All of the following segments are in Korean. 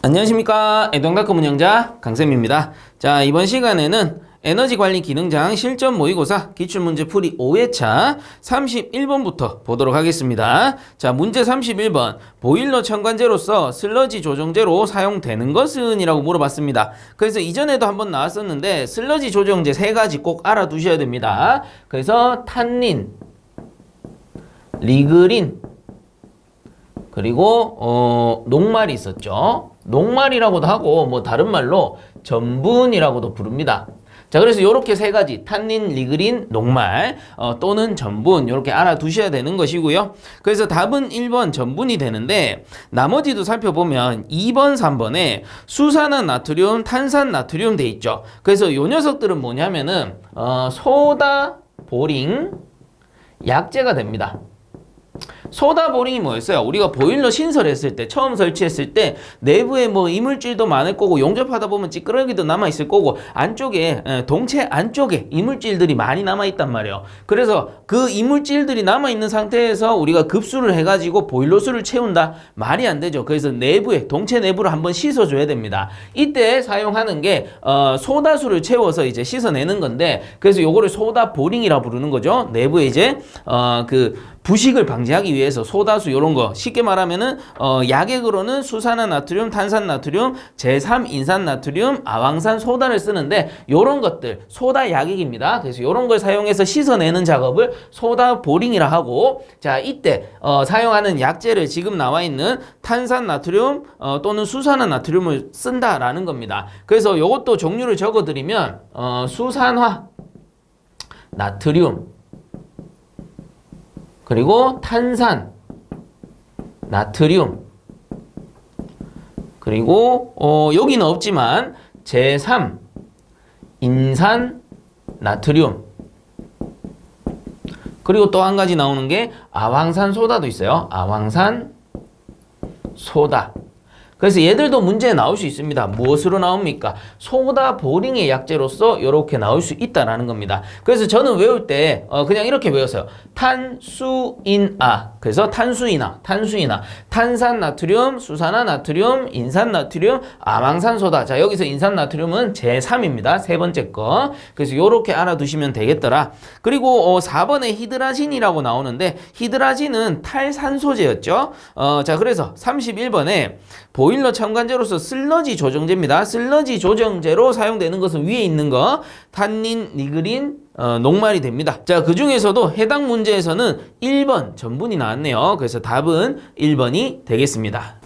안녕하십니까. 애동닷컴 운영자 강쌤입니다. 자, 이번 시간에는 에너지관리 기능장 실전 모의고사 기출문제 풀이 5회차 31번부터 보도록 하겠습니다. 자, 문제 31번. 보일러 첨관제로서 슬러지 조정제로 사용되는 것은? 이라고 물어봤습니다. 그래서 이전에도 한번 나왔었는데 슬러지 조정제 세 가지 꼭 알아두셔야 됩니다. 그래서 탄닌, 리그린, 그리고 녹말이 있었죠. 녹말이라고도 하고 뭐 다른 말로 전분이라고도 부릅니다. 자, 그래서 이렇게 세 가지 탄닌, 리그린, 녹말 또는 전분 이렇게 알아두셔야 되는 것이고요. 그래서 답은 1번 전분이 되는데 나머지도 살펴보면 2번, 3번에 수산화 나트륨, 탄산 나트륨 돼 있죠. 그래서 요 녀석들은 뭐냐면은 소다 보링 약재가 됩니다. 소다 보링이 뭐였어요? 우리가 보일러 신설했을 때, 처음 설치했을 때 내부에 뭐 이물질도 많을 거고 용접하다 보면 찌끄러기도 남아있을 거고 안쪽에, 동체 안쪽에 이물질들이 많이 남아있단 말이에요. 그래서 그 이물질들이 남아있는 상태에서 우리가 급수를 해가지고 보일러수를 채운다? 말이 안 되죠. 그래서 내부에, 동체 내부를 한번 씻어줘야 됩니다. 이때 사용하는 게 소다수를 채워서 이제 씻어내는 건데, 그래서 요거를 소다 보링이라 부르는 거죠. 내부에 이제 부식을 방지하기 위해서 소다수 이런 거 쉽게 말하면은 약액으로는 수산화 나트륨, 탄산 나트륨, 제3인산 나트륨, 아황산 소다를 쓰는데 요런 것들 소다 약액입니다. 그래서 요런 걸 사용해서 씻어내는 작업을 소다 보링이라 하고, 자, 이때 사용하는 약재를 지금 나와 있는 탄산 나트륨 또는 수산화 나트륨을 쓴다라는 겁니다. 그래서 요것도 종류를 적어 드리면 수산화 나트륨, 그리고 탄산 나트륨, 그리고 여기는 없지만 제3 인산 나트륨, 그리고 또 한 가지 나오는 게 아황산 소다도 있어요. 아황산 소다. 그래서 얘들도 문제에 나올 수 있습니다. 무엇으로 나옵니까? 소다 보링의 약재로서 이렇게 나올 수 있다라는 겁니다. 그래서 저는 외울 때 그냥 이렇게 외웠어요. 탄수인아. 그래서 탄수인아, 탄산 나트륨, 수산화 나트륨, 인산 나트륨, 아황산 소다. 자, 여기서 인산 나트륨은 제3입니다. 세 번째 거. 그래서 이렇게 알아두시면 되겠더라. 그리고 4번에 히드라진이라고 나오는데 히드라진은 탈산소제였죠. 자, 그래서 31번에 보일러 첨관제로서 슬러지 조정제입니다. 슬러지 조정제로 사용되는 것은 위에 있는 거 탄닌, 리그린, 녹말이 됩니다. 자, 그 중에서도 해당 문제에서는 1번 전분이 나왔네요. 그래서 답은 1번이 되겠습니다.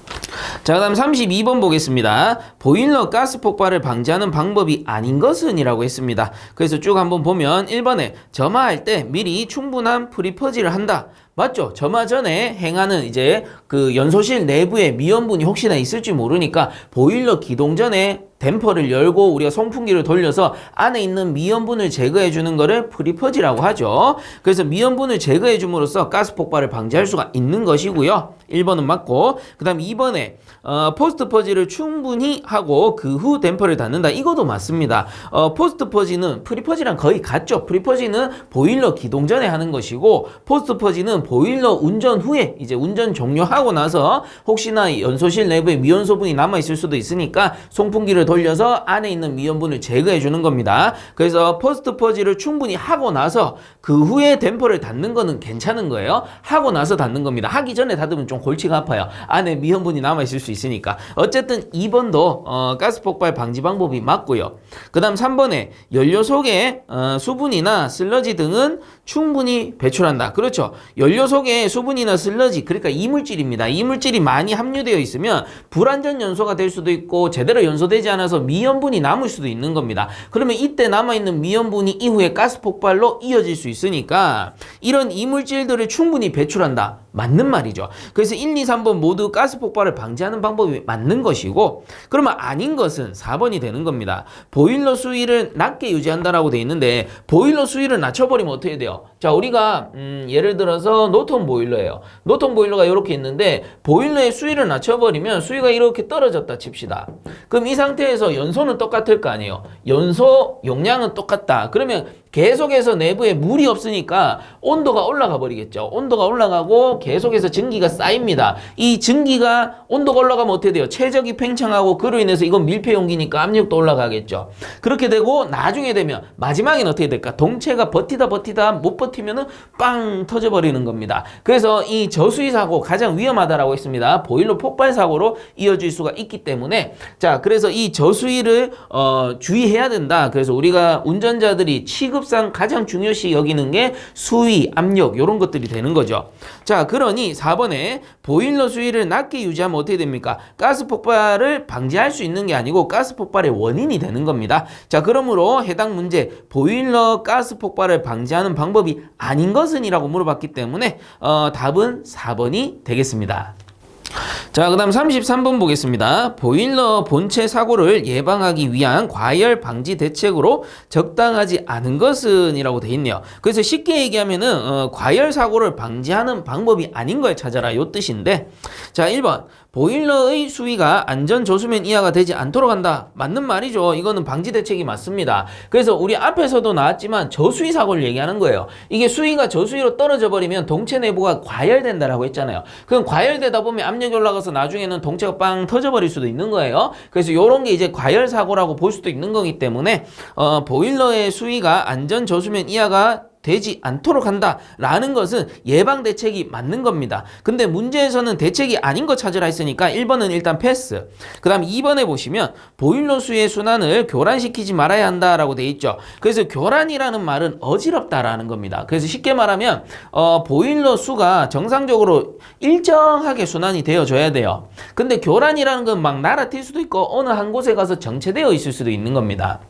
자, 그다음 32번 보겠습니다. 보일러 가스 폭발을 방지하는 방법이 아닌 것은? 이라고 했습니다. 그래서 쭉 한번 보면 1번에 점화할 때 미리 충분한 프리퍼지를 한다. 맞죠? 점화 전에 행하는 이제 그 연소실 내부에 미연분이 혹시나 있을지 모르니까 보일러 기동 전에 댐퍼를 열고 우리가 송풍기를 돌려서 안에 있는 미연분을 제거해 주는 거를 프리퍼지라고 하죠. 그래서 미연분을 제거해 줌으로써 가스 폭발을 방지할 수가 있는 것이고요. 1번은 맞고, 그 다음 2번에 포스트 퍼지를 충분히 하고 그 후 댐퍼를 닫는다. 이것도 맞습니다. 포스트 퍼지는 프리퍼지랑 거의 같죠. 프리퍼지는 보일러 기동 전에 하는 것이고 포스트 퍼지는 보일러 운전 후에 이제 운전 종료하고 나서 혹시나 연소실 내부에 미연소분이 남아있을 수도 있으니까 송풍기를 돌려서 안에 있는 미연분을 제거해 주는 겁니다. 그래서 포스트 퍼지를 충분히 하고 나서 그 후에 댐퍼를 닫는 거는 괜찮은 거예요. 하고 나서 닫는 겁니다. 하기 전에 닫으면 좀 골치가 아파요. 안에 미연분이 남아있을 수 있으니까. 어쨌든 2번도 가스 폭발 방지 방법이 맞고요. 그 다음 3번에 연료 속에 수분이나 슬러지 등은 충분히 배출한다. 그렇죠. 연료 속에 수분이나 슬러지, 그러니까 이물질입니다. 이물질이 많이 함유되어 있으면 불완전 연소가 될 수도 있고 제대로 연소되지 않아서 미연분이 남을 수도 있는 겁니다. 그러면 이때 남아있는 미연분이 이후에 가스 폭발로 이어질 수 있으니까 이런 이물질들을 충분히 배출한다. 맞는 말이죠. 그래서 1, 2, 3번 모두 가스 폭발을 방지하는 방법이 맞는 것이고, 그러면 아닌 것은 4번이 되는 겁니다. 보일러 수위를 낮게 유지한다라고 돼 있는데 보일러 수위를 낮춰버리면 어떻게 돼요? 자, 우리가 예를 들어서 노톤 보일러예요. 노톤 보일러가 이렇게 있는데 보일러의 수위를 낮춰버리면 수위가 이렇게 떨어졌다 칩시다. 그럼 이 상태에서 연소는 똑같을 거 아니에요. 연소 용량은 똑같다. 그러면 계속해서 내부에 물이 없으니까 온도가 올라가 버리겠죠. 온도가 올라가고 계속해서 증기가 쌓입니다. 이 증기가 온도가 올라가면 어떻게 돼요? 최적이 팽창하고 그로 인해서 이건 밀폐 용기니까 압력도 올라가겠죠. 그렇게 되고 나중에 되면 마지막엔 어떻게 될까? 동체가 버티다 못 버티면은 빵 터져버리는 겁니다. 그래서 이 저수위 사고 가장 위험하다라고 했습니다. 보일러 폭발 사고로 이어질 수가 있기 때문에 자, 그래서 이 저수위를 주의해야 된다. 그래서 우리가 운전자들이 취급상 가장 중요시 여기는 게 수위, 압력 이런 것들이 되는 거죠. 자, 그러니 4번에 보일러 수위를 낮게 유지하면 어떻게 됩니까? 가스 폭발을 방지할 수 있는 게 아니고 가스 폭발의 원인이 되는 겁니다. 자, 그러므로 해당 문제 보일러 가스 폭발을 방지하는 방법이 아닌 것은 이라고 물어봤기 때문에 답은 4번이 되겠습니다. 자, 그 다음 33번 보겠습니다. 보일러 본체 사고를 예방하기 위한 과열 방지 대책으로 적당하지 않은 것은 이라고 돼 있네요. 그래서 쉽게 얘기하면은 과열 사고를 방지하는 방법이 아닌 걸 찾아라 요 뜻인데, 자, 1번 보일러의 수위가 안전 저수면 이하가 되지 않도록 한다. 맞는 말이죠. 이거는 방지 대책이 맞습니다. 그래서 우리 앞에서도 나왔지만 저수위 사고를 얘기하는 거예요. 이게 수위가 저수위로 떨어져 버리면 동체 내부가 과열된다라고 했잖아요. 그럼 과열되다 보면 압력이 올라가서 나중에는 동체가 빵 터져버릴 수도 있는 거예요. 그래서 이런 게 이제 과열 사고라고 볼 수도 있는 거기 때문에 보일러의 수위가 안전 저수면 이하가 되지 않도록 한다라는 것은 예방 대책이 맞는 겁니다. 근데 문제에서는 대책이 아닌 거 찾으라 했으니까 1번은 일단 패스. 그 다음 2번에 보시면 보일러 수의 순환을 교란시키지 말아야 한다라고 돼 있죠. 그래서 교란이라는 말은 어지럽다라는 겁니다. 그래서 쉽게 말하면 보일러 수가 정상적으로 일정하게 순환이 되어줘야 돼요. 근데 교란이라는 건 막 날아튈 수도 있고 어느 한 곳에 가서 정체되어 있을 수도 있는 겁니다.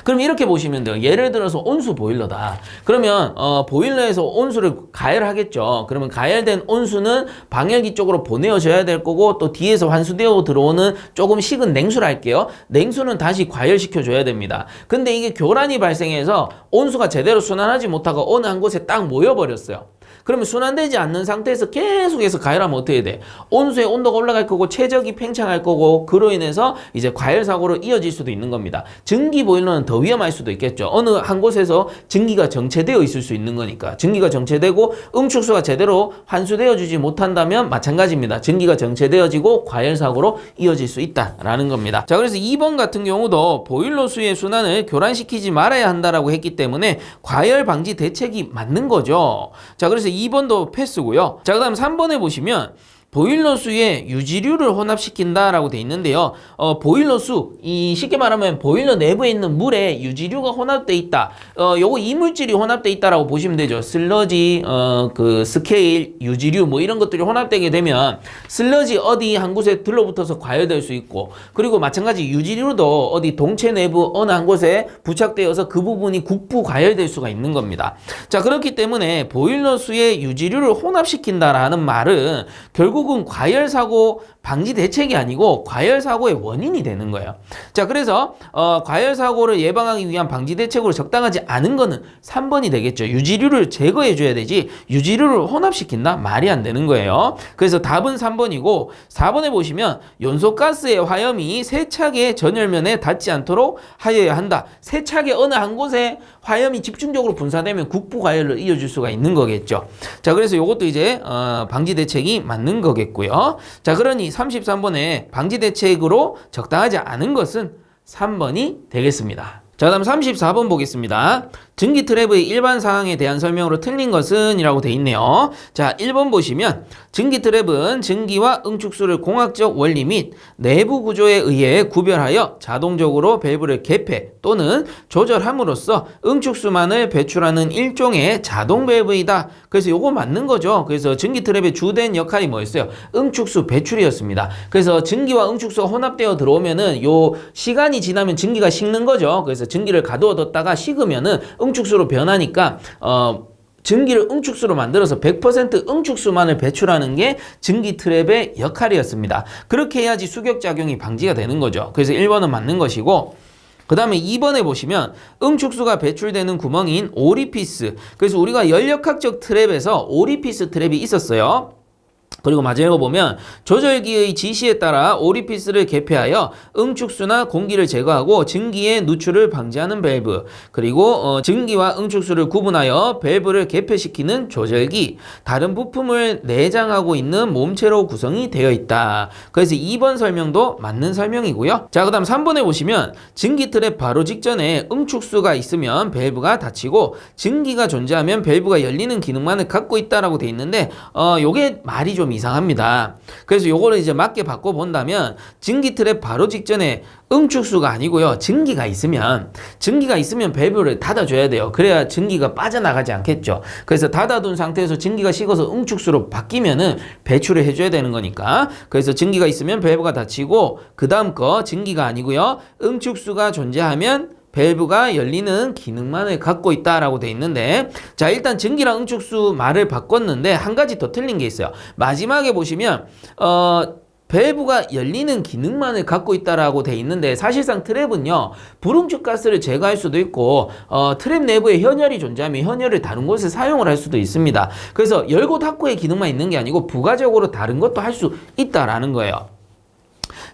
그럼 이렇게 보시면 돼요. 예를 들어서 온수 보일러다. 그러면 보일러에서 온수를 가열하겠죠. 그러면 가열된 온수는 방열기 쪽으로 보내어져야 될 거고 또 뒤에서 환수되어 들어오는 조금 식은 냉수를 할게요. 냉수는 다시 과열시켜 줘야 됩니다. 근데 이게 교란이 발생해서 온수가 제대로 순환하지 못하고 어느 한 곳에 딱 모여버렸어요. 그러면 순환되지 않는 상태에서 계속해서 가열하면 어떻게 돼? 온수의 온도가 올라갈 거고 최적이 팽창할 거고 그로 인해서 이제 과열 사고로 이어질 수도 있는 겁니다. 증기 보일러는 더 위험할 수도 있겠죠. 어느 한 곳에서 증기가 정체되어 있을 수 있는 거니까. 증기가 정체되고 응축수가 제대로 환수되어 주지 못한다면 마찬가지입니다. 증기가 정체되어지고 과열 사고로 이어질 수 있다라는 겁니다. 자, 그래서 2번 같은 경우도 보일러 수의 순환을 교란시키지 말아야 한다라고 했기 때문에 과열 방지 대책이 맞는 거죠. 자, 그래서 2번도 패스고요. 자, 그 다음 3번에 보시면 보일러 수에 유지류를 혼합시킨다라고 돼 있는데요. 보일러 수, 쉽게 말하면 보일러 내부에 있는 물에 유지류가 혼합돼 있다. 요거 이물질이 혼합돼 있다라고 보시면 되죠. 슬러지, 그 스케일, 유지류 뭐 이런 것들이 혼합되게 되면 슬러지 어디 한 곳에 들러붙어서 과열될 수 있고 그리고 마찬가지 유지류도 어디 동체 내부 어느 한 곳에 부착되어서 그 부분이 국부 과열될 수가 있는 겁니다. 자, 그렇기 때문에 보일러 수에 유지류를 혼합시킨다라는 말은 결국은 과열 사고 방지 대책이 아니고 과열 사고의 원인이 되는 거예요. 자, 그래서 과열 사고를 예방하기 위한 방지 대책으로 적당하지 않은 거는 3번이 되겠죠. 유지류를 제거해 줘야 되지 유지류를 혼합시킨다? 말이 안 되는 거예요. 그래서 답은 3번이고 4번에 보시면 연소가스의 화염이 세차계 전열면에 닿지 않도록 하여야 한다. 세차계 어느 한 곳에 화염이 집중적으로 분사되면 국부 과열을 이어줄 수가 있는 거겠죠. 자, 그래서 이것도 이제 방지 대책이 맞는 거겠고요. 자, 그러니 33번에 방지 대책으로 적당하지 않은 것은 3번이 되겠습니다. 자, 다음 34번 보겠습니다. 증기 트랩의 일반 사항에 대한 설명으로 틀린 것은 이라고 돼 있네요. 자, 1번 보시면 증기 트랩은 증기와 응축수를 공학적 원리 및 내부 구조에 의해 구별하여 자동적으로 밸브를 개폐 또는 조절함으로써 응축수만을 배출하는 일종의 자동 밸브이다. 그래서 요거 맞는 거죠. 그래서 증기 트랩의 주된 역할이 뭐였어요? 응축수 배출이었습니다. 그래서 증기와 응축수가 혼합되어 들어오면은 요 시간이 지나면 증기가 식는 거죠. 그래서 증기를 가두어뒀다가 식으면은 응축수로 변하니까 증기를 응축수로 만들어서 100% 응축수만을 배출하는 게 증기 트랩의 역할이었습니다. 그렇게 해야지 수격작용이 방지가 되는 거죠. 그래서 1번은 맞는 것이고 그 다음에 2번에 보시면 응축수가 배출되는 구멍인 오리피스, 그래서 우리가 연력학적 트랩에서 오리피스 트랩이 있었어요. 그리고 마지막에 보면 조절기의 지시에 따라 오리피스를 개폐하여 응축수나 공기를 제거하고 증기의 누출을 방지하는 밸브, 그리고 증기와 응축수를 구분하여 밸브를 개폐시키는 조절기, 다른 부품을 내장하고 있는 몸체로 구성이 되어 있다. 그래서 2번 설명도 맞는 설명이고요. 자, 그 다음 3번에 보시면 증기 트랩 바로 직전에 응축수가 있으면 밸브가 닫히고 증기가 존재하면 밸브가 열리는 기능만을 갖고 있다라고 돼 있는데 요게 말이 좀 이상합니다. 그래서 요거를 이제 맞게 바꿔본다면 증기 트랩 바로 직전에 응축수가 아니고요. 증기가 있으면 밸브를 닫아줘야 돼요. 그래야 증기가 빠져나가지 않겠죠. 그래서 닫아둔 상태에서 증기가 식어서 응축수로 바뀌면은 배출을 해줘야 되는 거니까. 그래서 증기가 있으면 밸브가 닫히고, 그 다음 거 증기가 아니고요. 응축수가 존재하면 밸브가 열리는 기능만을 갖고 있다라고 돼 있는데, 자, 일단 증기랑 응축수 말을 바꿨는데 한 가지 더 틀린 게 있어요. 마지막에 보시면 밸브가 열리는 기능만을 갖고 있다라고 돼 있는데, 사실상 트랩은요, 불응축 가스를 제거할 수도 있고 트랩 내부에 현열이 존재하면 현열을 다른 곳에 사용을 할 수도 있습니다. 그래서 열고 닫고의 기능만 있는 게 아니고 부가적으로 다른 것도 할 수 있다라는 거예요.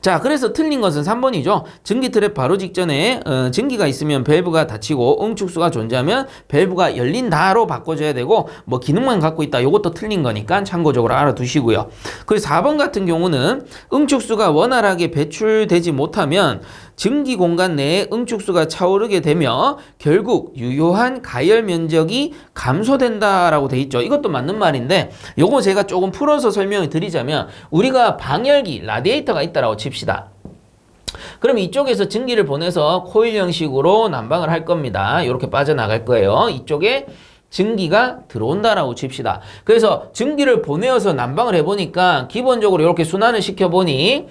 자, 그래서 틀린 것은 3번이죠. 증기 트랩 바로 직전에 증기가 있으면 밸브가 닫히고 응축수가 존재하면 밸브가 열린다로 바꿔줘야 되고, 뭐 기능만 갖고 있다, 요것도 틀린 거니까 참고적으로 알아두시고요. 그리고 4번 같은 경우는 응축수가 원활하게 배출되지 못하면 증기 공간 내에 응축수가 차오르게 되며 결국 유효한 가열 면적이 감소된다라고 돼 있죠. 이것도 맞는 말인데, 요거 제가 조금 풀어서 설명을 드리자면, 우리가 방열기, 라디에이터가 있다라고 칩시다. 그럼 이쪽에서 증기를 보내서 코일 형식으로 난방을 할 겁니다. 이렇게 빠져나갈 거예요. 이쪽에 증기가 들어온다라고 칩시다. 그래서 증기를 보내어서 난방을 해보니까 기본적으로 이렇게 순환을 시켜보니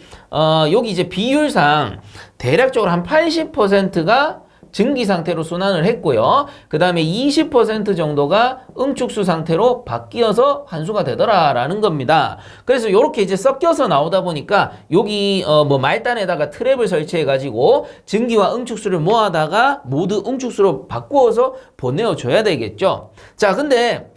여기 이제 비율상 대략적으로 한 80%가 증기 상태로 순환을 했고요. 그 다음에 20% 정도가 응축수 상태로 바뀌어서 환수가 되더라라는 겁니다. 그래서 이렇게 이제 섞여서 나오다 보니까 여기 말단에다가 트랩을 설치해 가지고 증기와 응축수를 모아다가 모두 응축수로 바꾸어서 보내어 줘야 되겠죠. 자, 근데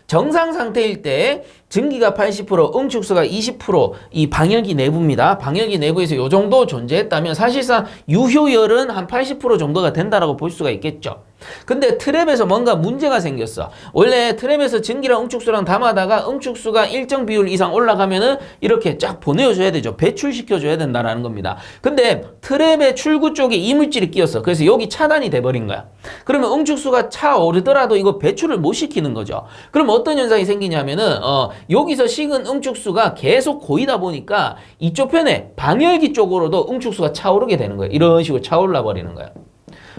정상 상태일 때 증기가 80%, 응축수가 20% 이 방열기 내부입니다. 방열기 내부에서 이 정도 존재했다면 사실상 유효열은 한 80% 정도가 된다라고 볼 수가 있겠죠. 근데 트랩에서 뭔가 문제가 생겼어. 원래 트랩에서 증기랑 응축수랑 담아다가 응축수가 일정 비율 이상 올라가면은 이렇게 쫙 보내줘야 되죠. 배출시켜줘야 된다라는 겁니다. 근데 트랩의 출구 쪽에 이물질이 끼었어. 그래서 여기 차단이 돼버린 거야. 그러면 응축수가 차오르더라도 이거 배출을 못 시키는 거죠. 그럼 어떤 현상이 생기냐면은 여기서 식은 응축수가 계속 고이다 보니까 이쪽 편에 방열기 쪽으로도 응축수가 차오르게 되는 거예요. 이런 식으로 차올라 버리는 거예요.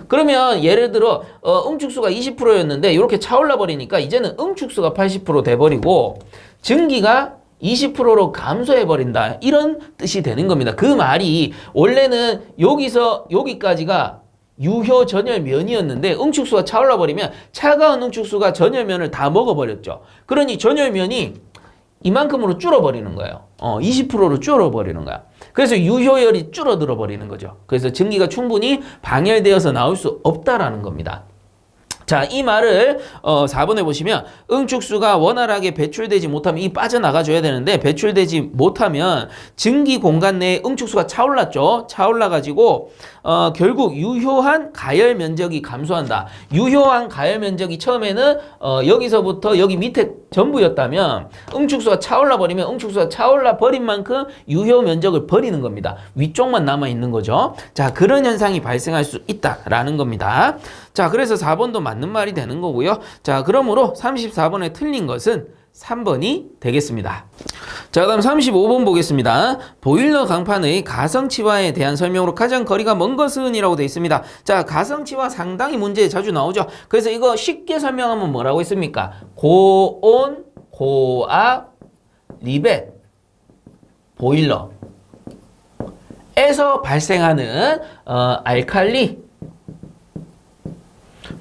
그러면 예를 들어 응축수가 20%였는데 이렇게 차올라 버리니까 이제는 응축수가 80% 돼버리고 증기가 20%로 감소해 버린다, 이런 뜻이 되는 겁니다. 그 말이 원래는 여기서 여기까지가 유효 전열면이었는데 응축수가 차올라 버리면 차가운 응축수가 전열면을 다 먹어버렸죠. 그러니 전열면이 이만큼으로 줄어버리는 거예요. 20%로 줄어버리는 거야. 그래서 유효열이 줄어들어 버리는 거죠. 그래서 증기가 충분히 방열되어서 나올 수 없다라는 겁니다. 자, 이 말을 4번에 보시면 응축수가 원활하게 배출되지 못하면 이 빠져나가줘야 되는데 배출되지 못하면 증기 공간 내에 응축수가 차올랐죠. 차올라가지고 결국 유효한 가열 면적이 감소한다. 유효한 가열 면적이 처음에는 여기서부터 여기 밑에 전부였다면 응축수가 차올라 버리면 응축수가 차올라 버린 만큼 유효 면적을 버리는 겁니다. 위쪽만 남아 있는 거죠. 자, 그런 현상이 발생할 수 있다라는 겁니다. 자, 그래서 4번도 맞는 말이 되는 거고요. 자, 그러므로 34번에 틀린 것은 3번이 되겠습니다. 자, 그다음 35번 보겠습니다. 보일러 강판의 가성치와에 대한 설명으로 가장 거리가 먼 것은 이라고 되어 있습니다. 자, 가성치와 상당히 문제에 자주 나오죠. 그래서 이거 쉽게 설명하면 뭐라고 했습니까? 고온, 고압, 리벳, 보일러에서 발생하는 알칼리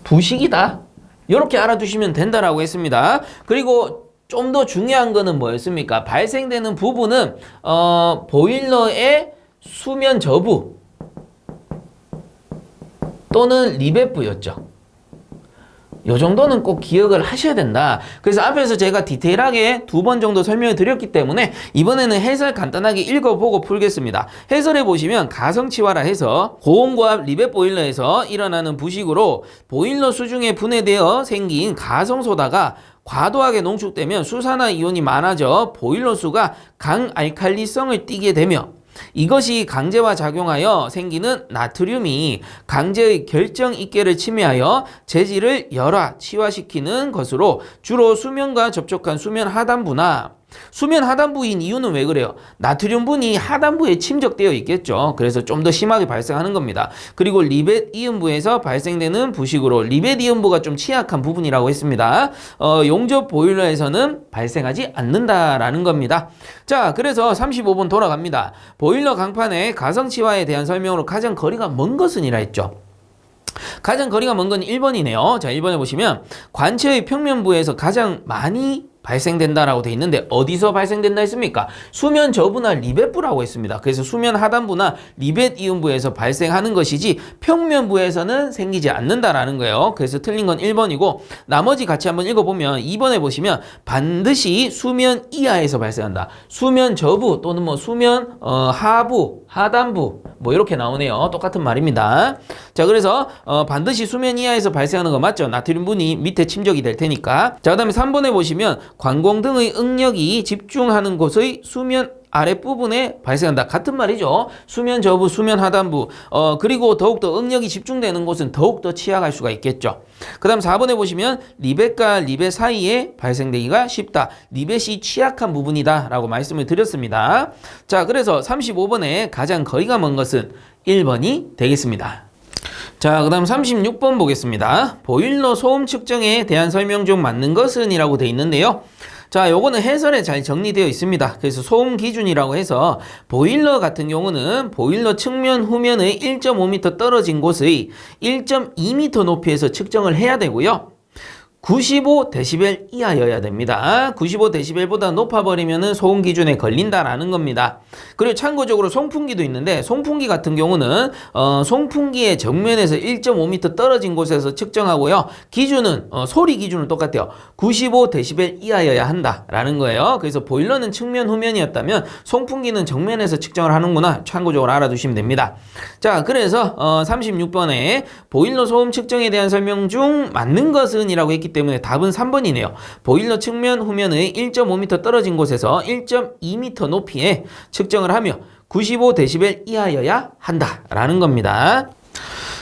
부식이다, 이렇게 알아두시면 된다라고 했습니다. 그리고 좀 더 중요한 거는 뭐였습니까? 발생되는 부분은 보일러의 수면 저부 또는 리벳부였죠. 요 정도는 꼭 기억을 하셔야 된다. 그래서 앞에서 제가 디테일하게 2번 정도 설명을 드렸기 때문에 이번에는 해설 간단하게 읽어보고 풀겠습니다. 해설해 보시면 가성치화라 해서 고온고압 리벳 보일러에서 일어나는 부식으로 보일러 수중에 분해되어 생긴 가성소다가 과도하게 농축되면 수산화이온이 많아져 보일러 수가 강알칼리성을 띠게 되며 이것이 강제와 작용하여 생기는 나트륨이 강제의 결정입계를 침해하여 재질을 열화, 치화시키는 것으로 주로 수면과 접촉한 수면 하단부나 수면 하단부인 이유는 왜 그래요? 나트륨분이 하단부에 침적되어 있겠죠. 그래서 좀 더 심하게 발생하는 겁니다. 그리고 리벳 이음부에서 발생되는 부식으로 리벳 이음부가 좀 취약한 부분이라고 했습니다. 용접 보일러에서는 발생하지 않는다라는 겁니다. 자, 그래서 35번 돌아갑니다. 보일러 강판의 가성치화에 대한 설명으로 가장 거리가 먼 것은이라 했죠. 가장 거리가 먼 건 1번이네요. 자, 1번에 보시면 관체의 평면부에서 가장 많이 발생된다라고 돼 있는데 어디서 발생된다 했습니까? 수면 저부나 리벳부라고 했습니다. 그래서 수면 하단부나 리벳 이음부에서 발생하는 것이지 평면부에서는 생기지 않는다라는 거예요. 그래서 틀린 건 1번이고 나머지 같이 한번 읽어보면 2번에 보시면 반드시 수면 이하에서 발생한다. 수면 저부 또는 뭐 수면 하부, 하단부 뭐 이렇게 나오네요. 똑같은 말입니다. 자, 그래서 반드시 수면 이하에서 발생하는 거 맞죠? 나트륨분이 밑에 침적이 될 테니까. 자, 그 다음에 3번에 보시면 관공 등의 응력이 집중하는 곳의 수면 아랫부분에 발생한다. 같은 말이죠. 수면 저부, 수면 하단부. 그리고 더욱더 응력이 집중되는 곳은 더욱더 취약할 수가 있겠죠. 그 다음 4번에 보시면 리벳과 리벳 사이에 발생되기가 쉽다. 리벳이 취약한 부분이다 라고 말씀을 드렸습니다. 자, 그래서 35번에 가장 거리가 먼 것은 1번이 되겠습니다. 자, 그 다음 36번 보겠습니다. 보일러 소음 측정에 대한 설명 중 맞는 것은 이라고 되어 있는데요. 자, 요거는 해설에 잘 정리되어 있습니다. 그래서 소음 기준이라고 해서 보일러 같은 경우는 보일러 측면 후면의 1.5m 떨어진 곳의 1.2m 높이에서 측정을 해야 되고요. 95dB 이하여야 됩니다. 95dB보다 높아버리면 소음 기준에 걸린다라는 겁니다. 그리고 참고적으로 송풍기도 있는데 송풍기 같은 경우는 송풍기의 정면에서 1.5m 떨어진 곳에서 측정하고요. 기준은 소리 기준은 똑같아요. 95dB 이하여야 한다라는 거예요. 그래서 보일러는 측면 후면이었다면 송풍기는 정면에서 측정을 하는구나. 참고적으로 알아두시면 됩니다. 자, 그래서 36번에 보일러 소음 측정에 대한 설명 중 맞는 것은 이라고 했기 때문에 답은 3번이네요. 보일러 측면 후면의 1.5m 떨어진 곳에서 1.2m 높이에 측정을 하며 95dB 이하여야 한다라는 겁니다.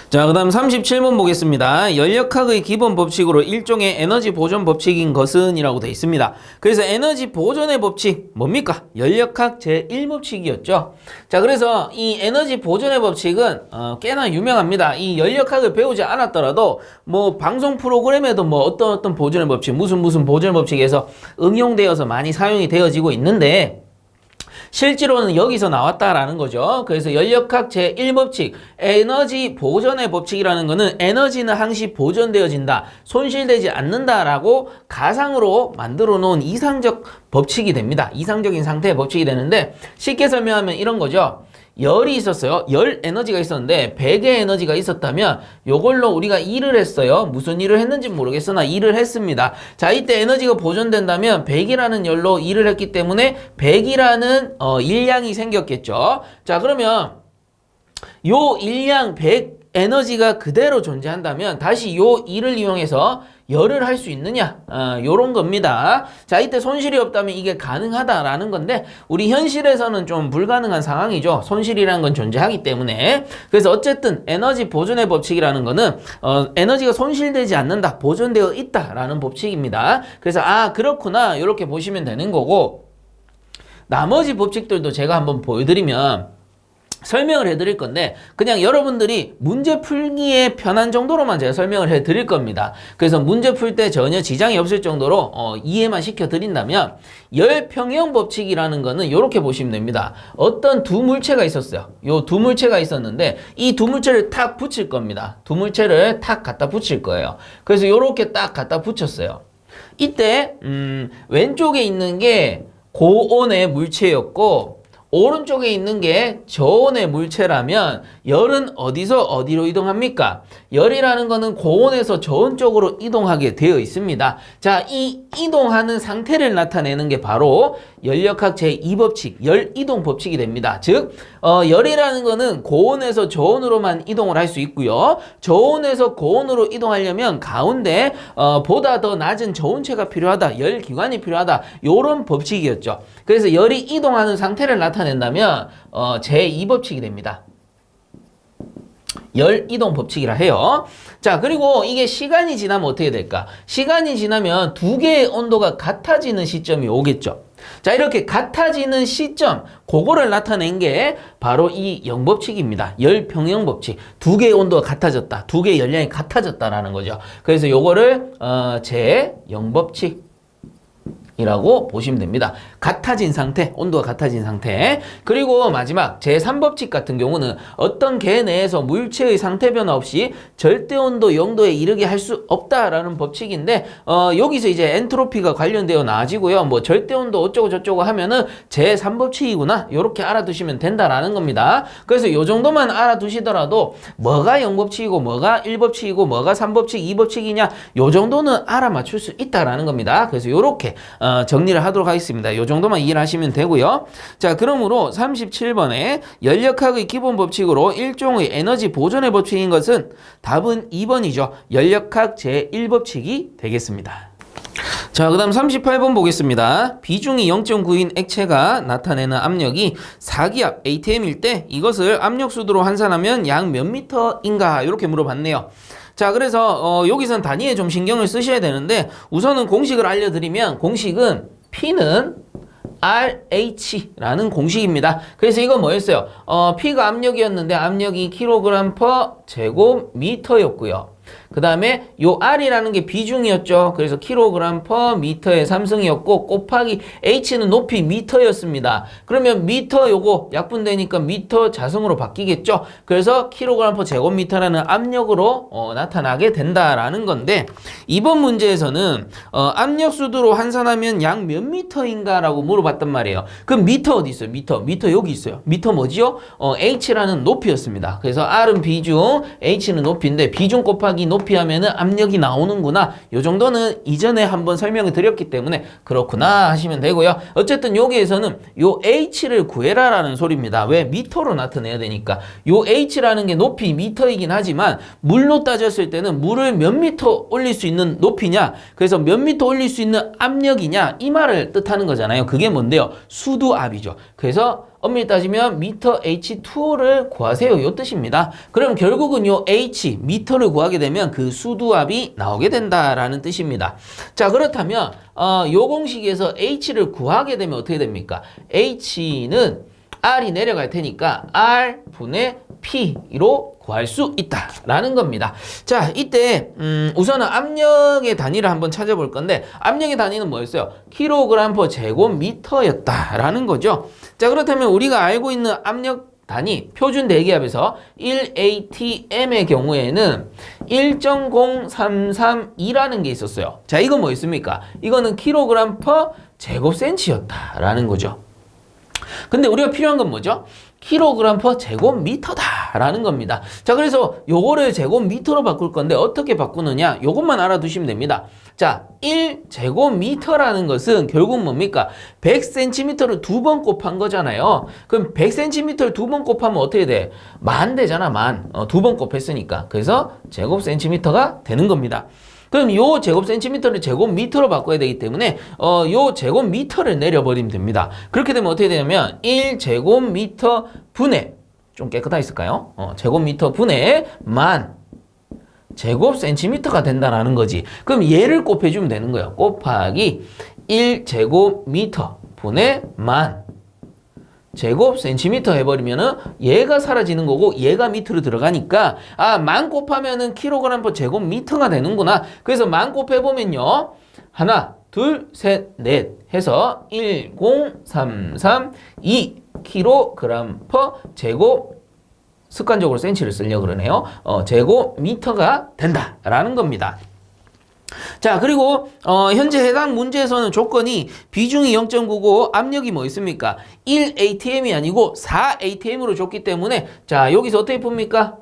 자, 그 다음 37번 보겠습니다. 연력학의 기본 법칙으로 일종의 에너지 보존 법칙인 것은 이라고 되어 있습니다. 그래서 에너지 보존의 법칙 뭡니까? 연력학 제1법칙이었죠. 자, 그래서 이 에너지 보존의 법칙은 꽤나 유명합니다. 이 연력학을 배우지 않았더라도 뭐 방송 프로그램에도 뭐 어떤 보존의 법칙 무슨 보존의 법칙에서 응용되어서 많이 사용이 되어지고 있는데 실제로는 여기서 나왔다라는 거죠. 그래서 연력학 제1법칙 에너지 보존의 법칙이라는 거는 에너지는 항시 보존되어진다, 손실되지 않는다라고 가상으로 만들어 놓은 이상적 법칙이 됩니다. 이상적인 상태의 법칙이 되는데 쉽게 설명하면 이런 거죠. 열이 있었어요. 열 에너지가 있었는데 100의 에너지가 있었다면 요걸로 우리가 일을 했어요. 무슨 일을 했는지 모르겠으나 일을 했습니다. 자, 이때 에너지가 보존된다면 100이라는 열로 일을 했기 때문에 100이라는 일량이 생겼겠죠. 자, 그러면 요 일량 100 에너지가 그대로 존재한다면 다시 요 일을 이용해서 열을 할 수 있느냐, 요런 겁니다. 자, 이때 손실이 없다면 이게 가능하다라는 건데 우리 현실에서는 좀 불가능한 상황이죠. 손실이라는 건 존재하기 때문에. 그래서 어쨌든 에너지 보존의 법칙이라는 거는 에너지가 손실되지 않는다, 보존되어 있다라는 법칙입니다. 그래서 그렇구나 이렇게 보시면 되는 거고, 나머지 법칙들도 제가 한번 보여드리면 설명을 해드릴 건데 그냥 여러분들이 문제 풀기에 편한 정도로만 제가 설명을 해드릴 겁니다. 그래서 문제 풀 때 전혀 지장이 없을 정도로 이해만 시켜드린다면 열평형 법칙이라는 거는 이렇게 보시면 됩니다. 어떤 두 물체가 있었어요. 요 두 물체가 있었는데 이 두 물체를 탁 붙일 겁니다. 두 물체를 탁 갖다 붙일 거예요. 그래서 이렇게 딱 갖다 붙였어요. 이때 왼쪽에 있는 게 고온의 물체였고 오른쪽에 있는 게 저온의 물체라면 열은 어디서 어디로 이동합니까? 열이라는 거는 고온에서 저온 쪽으로 이동하게 되어 있습니다. 자, 이 이동하는 상태를 나타내는 게 바로 열역학 제2법칙, 열이동 법칙이 됩니다. 즉, 열이라는 거는 고온에서 저온으로만 이동을 할 수 있고요. 저온에서 고온으로 이동하려면 가운데 보다 더 낮은 저온체가 필요하다, 열기관이 필요하다, 요런 법칙이었죠. 그래서 열이 이동하는 상태를 나타낸다면 제2법칙이 됩니다. 열 이동 법칙이라 해요. 자, 그리고 이게 시간이 지나면 어떻게 될까? 시간이 지나면 두 개의 온도가 같아지는 시점이 오겠죠. 자, 이렇게 같아지는 시점, 그거를 나타낸 게 바로 이 영법칙입니다. 열평형 법칙. 두 개의 온도가 같아졌다. 두 개의 열량이 같아졌다라는 거죠. 그래서 요거를 제0법칙 이라고 보시면 됩니다. 같아진 상태, 온도가 같아진 상태. 그리고 마지막 제3법칙 같은 경우는 어떤 계 내에서 물체의 상태 변화 없이 절대 온도 0도에 이르게 할 수 없다라는 법칙인데 여기서 이제 엔트로피가 관련되어 나와지고요. 뭐 절대 온도 어쩌고 저쩌고 하면은 제3법칙이구나. 요렇게 알아두시면 된다라는 겁니다. 그래서 요 정도만 알아두시더라도 뭐가 0법칙이고 뭐가 1법칙이고 뭐가 3법칙, 2법칙이냐 요 정도는 알아맞출 수 있다라는 겁니다. 그래서 요렇게 정리를 하도록 하겠습니다. 이 정도만 이해를 하시면 되고요. 자, 그러므로 37번에 열역학의 기본 법칙으로 일종의 에너지 보존의 법칙인 것은 답은 2번이죠. 열역학 제1법칙이 되겠습니다. 자, 그 다음 38번 보겠습니다. 비중이 0.9인 액체가 나타내는 압력이 4기압 ATM일 때 이것을 압력수도로 환산하면 약 몇 미터인가 이렇게 물어봤네요. 자, 그래서 여기선 단위에 좀 신경을 쓰셔야 되는데 우선은 공식을 알려드리면 공식은 P는 RH라는 공식입니다. 그래서 이건 뭐였어요? P가 압력이었는데 압력이 kg/제곱미터였고요. 그 다음에 요 R이라는 게 비중이었죠. 그래서 kg/m의 삼승이었고 곱하기 H는 높이 미터였습니다. 그러면 미터 요거 약분되니까 미터 자승으로 바뀌겠죠. 그래서 kg/제곱미터라는 압력으로 나타나게 된다라는 건데 이번 문제에서는 압력수도로 환산하면 약 몇 미터인가 라고 물어봤단 말이에요. 그럼 미터 어디 있어요? 미터 여기 있어요. 미터 뭐지요? H라는 높이였습니다. 그래서 R은 비중, H는 높이인데 비중 곱하기 높이 하면은 압력이 나오는구나. 요 정도는 이전에 한번 설명을 드렸기 때문에 그렇구나 하시면 되고요. 어쨌든 여기에서는 요 H를 구해라라는 소리입니다. 왜? 미터로 나타내야 되니까. 요 H라는 게 높이 미터이긴 하지만 물로 따졌을 때는 물을 몇 미터 올릴 수 있는 높이냐, 그래서 몇 미터 올릴 수 있는 압력이냐 이 말을 뜻하는 거잖아요. 그게 뭔데요? 수두압이죠. 그래서 엄밀히 따지면 미터 H2를 구하세요. 요 뜻입니다. 그럼 결국은 요 H, 미터를 구하게 되면 그 수두압이 나오게 된다라는 뜻입니다. 자, 그렇다면 요 공식에서 H를 구하게 되면 어떻게 됩니까? H는 R이 내려갈 테니까 R분의 P로 구할 수 있다라는 겁니다. 자, 이때 우선은 압력의 단위를 한번 찾아볼 건데 압력의 단위는 뭐였어요? kg/제곱미터였다라는 거죠. 자, 그렇다면 우리가 알고 있는 압력 단위 표준 대기압에서 1atm의 경우에는 1.0332라는 게 있었어요. 자, 이건 뭐였습니까? 이거는 kg/제곱센치였다라는 거죠. 근데 우리가 필요한 건 뭐죠? kg/제곱미터다라는 겁니다. 자, 그래서 요거를 제곱미터로 바꿀 건데 어떻게 바꾸느냐? 요것만 알아두시면 됩니다. 자, 1제곱미터라는 것은 결국 뭡니까? 100cm를 두 번 곱한 거잖아요. 그럼 100cm를 두 번 곱하면 어떻게 돼? 만 되잖아, 만. 두 번 곱했으니까. 그래서 제곱센티미터가 되는 겁니다. 그럼 요 제곱센티미터를 제곱미터로 바꿔야 되기 때문에 요 제곱미터를 내려버리면 됩니다. 그렇게 되면 어떻게 되냐면 1제곱미터 분의 좀 깨끗하게 쓸까요? 제곱미터 분의 만 제곱센티미터가 된다라는 거지. 그럼 얘를 곱해주면 되는 거예요. 곱하기 1제곱미터 분의 만 제곱센티미터 해버리면은 얘가 사라지는 거고 얘가 밑으로 들어가니까 만 곱하면은 kg/제곱미터가 되는구나. 그래서 만 곱해보면요. 하나, 둘, 셋, 넷 해서 10332 kg/제곱 습관적으로 센치를 쓰려고 그러네요. 제곱미터가 된다라는 겁니다. 자, 그리고 현재 해당 문제에서는 조건이 비중이 0.9고 압력이 뭐 있습니까? 1atm이 아니고 4atm으로 줬기 때문에 자, 여기서 어떻게 풉니까?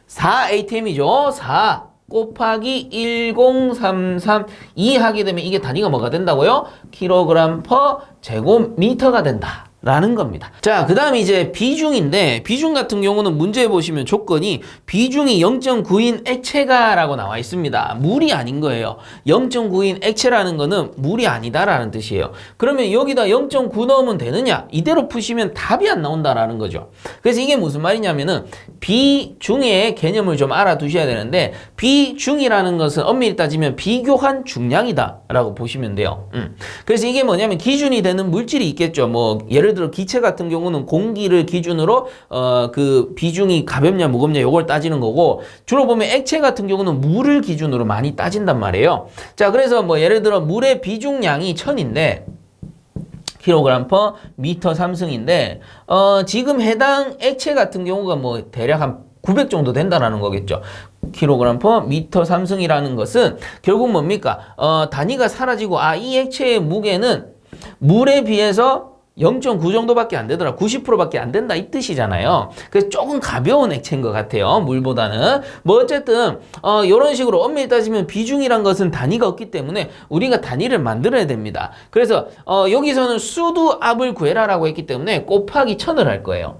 4atm이죠. 4 곱하기 10332 하게 되면 이게 단위가 뭐가 된다고요? 킬로그램 퍼 제곱미터가 된다. 라는 겁니다. 자, 그 다음에 이제 비중인데, 비중 같은 경우는 문제에 보시면 조건이 비중이 0.9인 액체가 라고 나와 있습니다. 물이 아닌 거예요. 0.9인 액체라는 거는 물이 아니다라는 뜻이에요. 그러면 여기다 0.9 넣으면 되느냐? 이대로 푸시면 답이 안 나온다라는 거죠. 그래서 이게 무슨 말이냐면은 비중의 개념을 좀 알아두셔야 되는데, 비중이라는 것은 엄밀히 따지면 비교한 중량이다 라고 보시면 돼요. 그래서 이게 뭐냐면 기준이 되는 물질이 있겠죠. 뭐 예를 들어 기체 같은 경우는 공기를 기준으로 그 비중이 가볍냐 무겁냐 요걸 따지는 거고, 주로 보면 액체 같은 경우는 물을 기준으로 많이 따진단 말이에요. 자, 그래서 뭐 예를 들어 물의 비중량이 1000인데 킬로그램 퍼 미터 3승인데 지금 해당 액체 같은 경우가 뭐 대략 한 900 정도 된다라는 거겠죠. 킬로그램 퍼 미터 3승이라는 것은 결국 뭡니까? 단위가 사라지고 이 액체의 무게는 물에 비해서 0.9 정도밖에 안 되더라. 90%밖에 안 된다 이 뜻이잖아요. 그래서 조금 가벼운 액체인 것 같아요. 물보다는. 뭐 어쨌든 이런 식으로 엄밀히 따지면 비중이란 것은 단위가 없기 때문에 우리가 단위를 만들어야 됩니다. 그래서 여기서는 수두압을 구해라라고 했기 때문에 곱하기 1000을 할 거예요.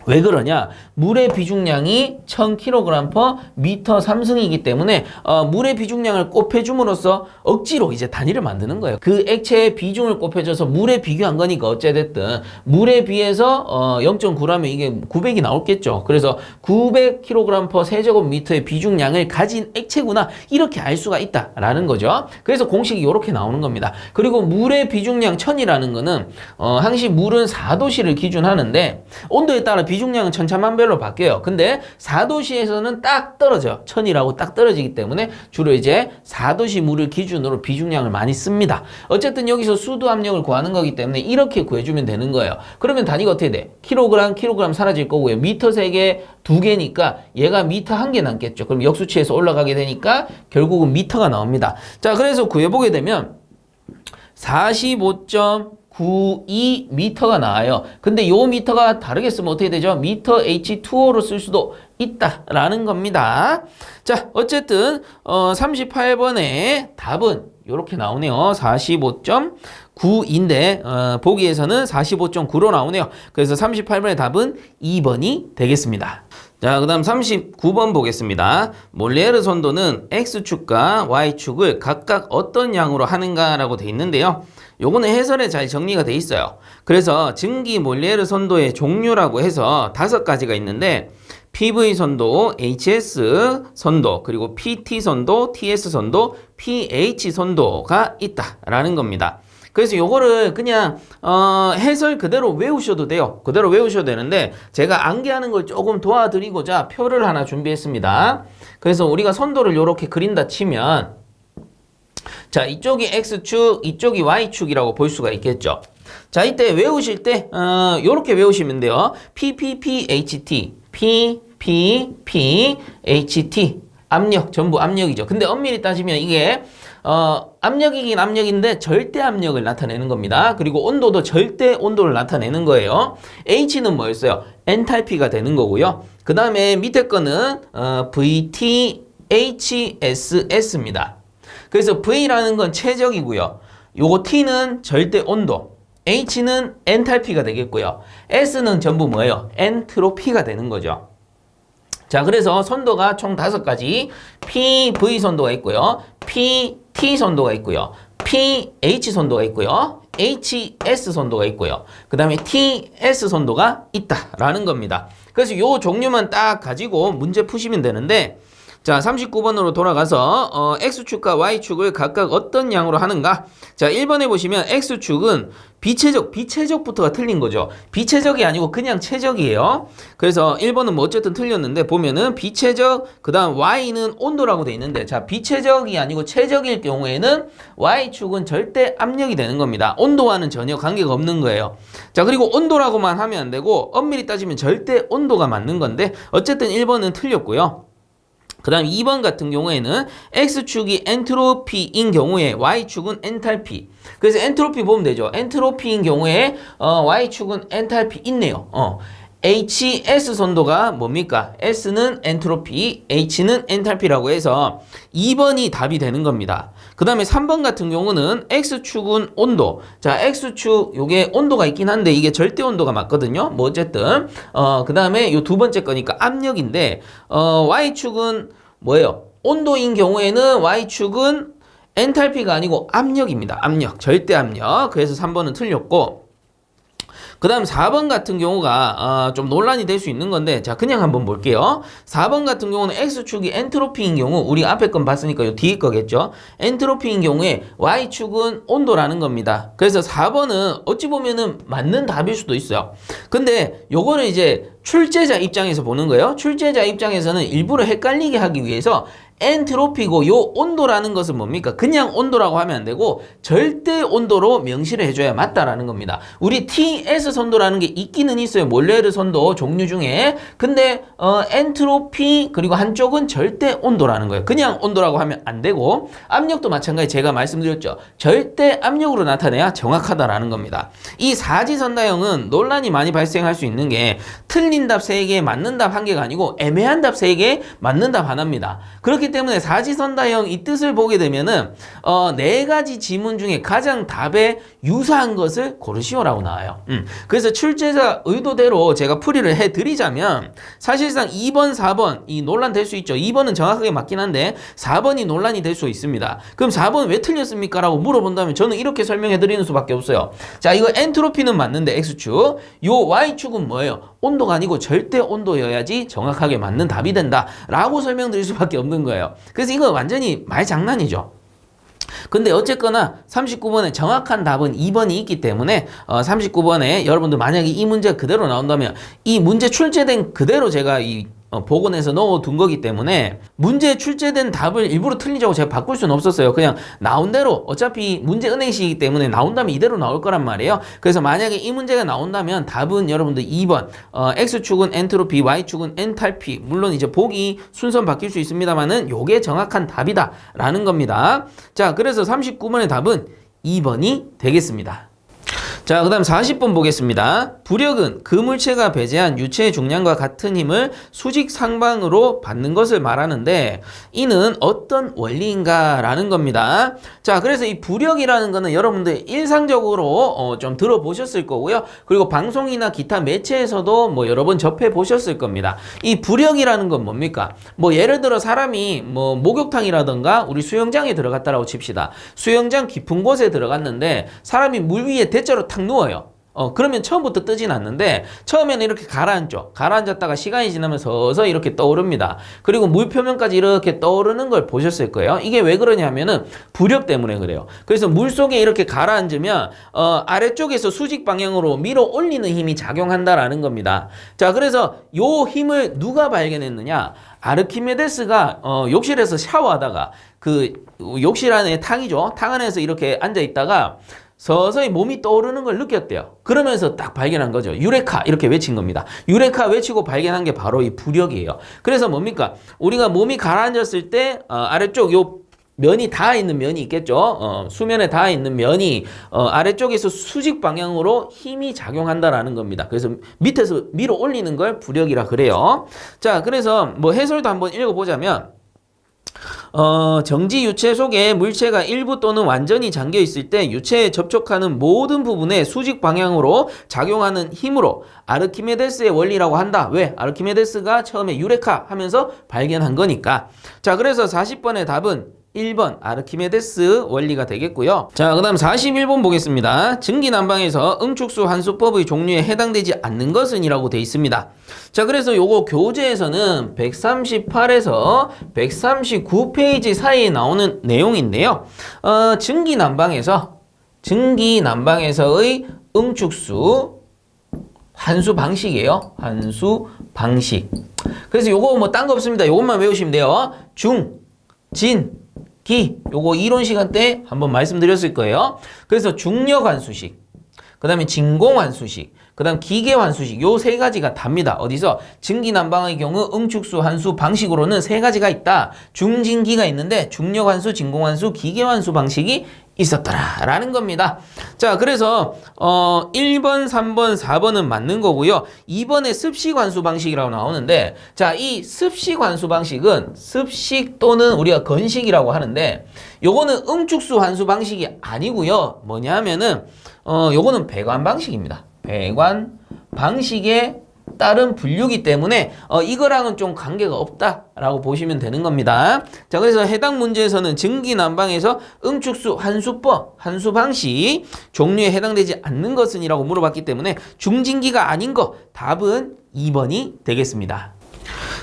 왜 그러냐? 물의 비중량이 1000kg per 미터 3승이기 때문에 물의 비중량을 곱해줌으로써 억지로 이제 단위를 만드는 거예요. 그 액체의 비중을 곱해줘서 물에 비교한 거니까 어찌됐든 물에 비해서 0.9라면 이게 900이 나올겠죠. 그래서 900kg per 세제곱미터의 비중량을 가진 액체구나 이렇게 알 수가 있다라는 거죠. 그래서 공식이 이렇게 나오는 겁니다. 그리고 물의 비중량 1000이라는 거는 항시 물은 4도씨를 기준하는데 온도에 따라 비중량은 천차만별로 바뀌어요. 근데 4도씨에서는 딱 떨어져. 1000이라고 딱 떨어지기 때문에 주로 이제 4도씨 물을 기준으로 비중량을 많이 씁니다. 어쨌든 여기서 수도 압력을 구하는 거기 때문에 이렇게 구해주면 되는 거예요. 그러면 단위가 어떻게 돼? 킬로그램 사라질 거고요. 미터 3개, 2개니까 얘가 미터 1개 남겠죠. 그럼 역수치에서 올라가게 되니까 결국은 미터가 나옵니다. 자, 그래서 구해보게 되면 45.92m가 나와요. 근데 요 미터가 다르게 쓰면 어떻게 되죠? 미터 H2O로 쓸 수도 있다라는 겁니다. 자, 어쨌든 38번의 답은 이렇게 나오네요. 45.9인데 보기에서는 45.9로 나오네요. 그래서 38번의 답은 2번이 되겠습니다. 자, 그 다음 39번 보겠습니다. 몰리에르 선도는 X축과 Y축을 각각 어떤 양으로 하는가라고 돼 있는데요. 요거는 해설에 잘 정리가 돼 있어요. 그래서 증기 몰리에르 선도의 종류라고 해서 5가지가 있는데 PV 선도, HS 선도, 그리고 PT 선도, TS 선도, pH 선도가 있다라는 겁니다. 그래서 요거를 그냥 해설 그대로 외우셔도 돼요. 그대로 외우셔도 되는데 제가 암기하는 걸 조금 도와드리고자 표를 하나 준비했습니다. 그래서 우리가 선도를 요렇게 그린다 치면 자, 이쪽이 X축, 이쪽이 Y축이라고 볼 수가 있겠죠. 자, 이때 외우실 때 요렇게 외우시면 돼요. PPPHT, PPPHT 압력, 전부 압력이죠. 근데 엄밀히 따지면 이게 압력이긴 압력인데 절대 압력을 나타내는 겁니다. 그리고 온도도 절대 온도를 나타내는 거예요. H는 뭐였어요? 엔탈피가 되는 거고요. 그 다음에 밑에 거는 VTHSS입니다. 그래서 V라는 건 최적이고요. 요거 T는 절대 온도, H는 엔탈피가 되겠고요. S는 전부 뭐예요? 엔트로피가 되는 거죠. 자, 그래서 선도가 총 5가지 PV 선도가 있고요. PT 선도가 있고요. pH 선도가 있고요. HS 선도가 있고요. 그 다음에 TS 선도가 있다라는 겁니다. 그래서 요 종류만 딱 가지고 문제 푸시면 되는데 자, 39번으로 돌아가서 X축과 Y축을 각각 어떤 양으로 하는가? 자, 1번에 보시면 X축은 비체적부터가 틀린 거죠. 비체적이 아니고 그냥 체적이에요. 그래서 1번은 뭐 어쨌든 틀렸는데 보면은 비체적, 그 다음 Y는 온도라고 돼 있는데 자, 비체적이 아니고 체적일 경우에는 Y축은 절대 압력이 되는 겁니다. 온도와는 전혀 관계가 없는 거예요. 자, 그리고 온도라고만 하면 안 되고 엄밀히 따지면 절대 온도가 맞는 건데 어쨌든 1번은 틀렸고요. 그 다음 2번 같은 경우에는 X축이 엔트로피인 경우에 Y축은 엔탈피. 그래서 엔트로피 보면 되죠. 엔트로피인 경우에 Y축은 엔탈피 있네요. HS 선도가 뭡니까? S는 엔트로피, H는 엔탈피라고 해서 2번이 답이 되는 겁니다. 그 다음에 3번 같은 경우는 X축은 온도. 자, X축 요게 온도가 있긴 한데 이게 절대 온도가 맞거든요. 뭐 어쨌든 그 다음에 요 두 번째 거니까 압력인데 Y축은 뭐예요? 온도인 경우에는 Y축은 엔탈피가 아니고 압력입니다. 압력, 절대 압력. 그래서 3번은 틀렸고 그 다음 4번 같은 경우가 좀 논란이 될 수 있는 건데 자 그냥 한번 볼게요. 4번 같은 경우는 X축이 엔트로피인 경우 우리 앞에 건 봤으니까 요 뒤에 거겠죠. 엔트로피인 경우에 Y축은 온도라는 겁니다. 그래서 4번은 어찌 보면은 맞는 답일 수도 있어요. 근데 요거는 이제 출제자 입장에서 보는 거예요. 출제자 입장에서는 일부러 헷갈리게 하기 위해서 엔트로피고 요 온도라는 것은 뭡니까? 그냥 온도라고 하면 안 되고 절대 온도로 명시를 해줘야 맞다라는 겁니다. 우리 TS 선도라는 게 있기는 있어요. 몰레르 선도 종류 중에. 근데 엔트로피 그리고 한쪽은 절대 온도라는 거예요. 그냥 온도라고 하면 안 되고 압력도 마찬가지 제가 말씀드렸죠. 절대 압력으로 나타내야 정확하다라는 겁니다. 이 사지선다형은 논란이 많이 발생할 수 있는 게 틀린 답 3개, 맞는 답 1개가 아니고 애매한 답 3개, 맞는 답 하나입니다. 그렇기 때문에 사지선다형 이 뜻을 보게 되면은 4가지 지문 중에 가장 답에 유사한 것을 고르시오라고 나와요. 그래서 출제자 의도대로 제가 풀이를 해드리자면 사실상 2번, 4번 이 논란 될 수 있죠. 2번은 정확하게 맞긴 한데 4번이 논란이 될 수 있습니다. 그럼 4번 왜 틀렸습니까? 라고 물어본다면 저는 이렇게 설명해 드리는 수밖에 없어요. 자, 이거 엔트로피는 맞는데 X축, 요 Y축은 뭐예요? 온도가 아니고 절대 온도여야지 정확하게 맞는 답이 된다 라고 설명드릴 수밖에 없는 거예요. 그래서 이거 완전히 말장난이죠. 근데 어쨌거나 39번에 정확한 답은 2번이 있기 때문에 39번에 여러분들 만약에 이 문제가 그대로 나온다면 이 문제 출제된 그대로 제가 이 복원해서 넣어둔 거기 때문에 문제 출제된 답을 일부러 틀리자고 제가 바꿀 수는 없었어요. 그냥 나온 대로 어차피 문제 은행식이기 때문에 나온다면 이대로 나올 거란 말이에요. 그래서 만약에 이 문제가 나온다면 답은 여러분들 2번 X축은 엔트로피, Y축은 엔탈피. 물론 이제 보기 순서 바뀔 수 있습니다만은 요게 정확한 답이다 라는 겁니다. 자, 그래서 39번의 답은 2번이 되겠습니다. 자, 그 다음 40번 보겠습니다. 부력은 그 물체가 배제한 유체의 중량과 같은 힘을 수직 상방으로 받는 것을 말하는데 이는 어떤 원리인가 라는 겁니다. 자, 그래서 이 부력이라는 거는 여러분들 일상적으로 좀 들어보셨을 거고요. 그리고 방송이나 기타 매체에서도 뭐 여러 번 접해 보셨을 겁니다. 이 부력이라는 건 뭡니까? 뭐 예를 들어 사람이 뭐 목욕탕이라던가 우리 수영장에 들어갔다라고 칩시다. 수영장 깊은 곳에 들어갔는데 사람이 물 위에 대자로 탁 누워요. 그러면 처음부터 뜨진 않는데 처음에는 이렇게 가라앉죠. 가라앉았다가 시간이 지나면 서서히 이렇게 떠오릅니다. 그리고 물 표면까지 이렇게 떠오르는 걸 보셨을 거예요. 이게 왜 그러냐면은 부력 때문에 그래요. 그래서 물 속에 이렇게 가라앉으면 아래쪽에서 수직 방향으로 밀어 올리는 힘이 작용한다라는 겁니다. 자, 그래서 요 힘을 누가 발견했느냐? 아르키메데스가 욕실에서 샤워하다가 그 욕실 안에 탕이죠. 탕 안에서 이렇게 앉아 있다가 서서히 몸이 떠오르는 걸 느꼈대요. 그러면서 딱 발견한 거죠. 유레카 이렇게 외친 겁니다. 유레카 외치고 발견한 게 바로 이 부력이에요. 그래서 뭡니까? 우리가 몸이 가라앉았을 때 아래쪽 요 면이 닿아 있는 면이 있겠죠. 수면에 닿아 있는 면이 아래쪽에서 수직 방향으로 힘이 작용한다라는 겁니다. 그래서 밑에서 밀어 올리는 걸 부력이라 그래요. 자, 그래서 뭐 해설도 한번 읽어보자면 정지 유체 속에 물체가 일부 또는 완전히 잠겨 있을 때 유체에 접촉하는 모든 부분에 수직 방향으로 작용하는 힘으로 아르키메데스의 원리라고 한다. 왜? 아르키메데스가 처음에 유레카 하면서 발견한 거니까. 자, 그래서 40번의 답은 1번 아르키메데스 원리가 되겠고요. 자, 그 다음 41번 보겠습니다. 증기난방에서 응축수 한수법의 종류에 해당되지 않는 것은 이라고 되어 있습니다. 자, 그래서 요거 교재에서는 138에서 139페이지 사이에 나오는 내용인데요. 증기난방에서의 응축수 한수 방식이에요. 한수 방식. 그래서 요거 뭐 딴 거 없습니다. 요것만 외우시면 돼요. 중, 진, 기. 요거 이론 시간 때 한번 말씀드렸을 거예요. 그래서 중력 한수식, 그 다음에 진공 한수식, 그 그다음 기계 환수식 요 세 가지가 답니다. 어디서? 증기난방의 경우 응축수 환수 방식으로는 세 가지가 있다. 중진기가 있는데 중력 환수, 진공 환수, 기계 환수 방식이 있었더라라는 겁니다. 자, 그래서 1번, 3번, 4번은 맞는 거고요. 2번에 습식 환수 방식이라고 나오는데, 자, 이 습식 환수 방식은 습식 또는 우리가 건식이라고 하는데, 요거는 응축수 환수 방식이 아니고요. 뭐냐 하면은 요거는 배관 방식입니다. 배관 방식에 따른 분류기 때문에 이거랑은 좀 관계가 없다라고 보시면 되는 겁니다. 자, 그래서 해당 문제에서는 증기난방에서 응축수 환수법, 환수 방식 종류에 해당되지 않는 것은 이라고 물어봤기 때문에 중진기가 아닌 거 답은 2번이 되겠습니다.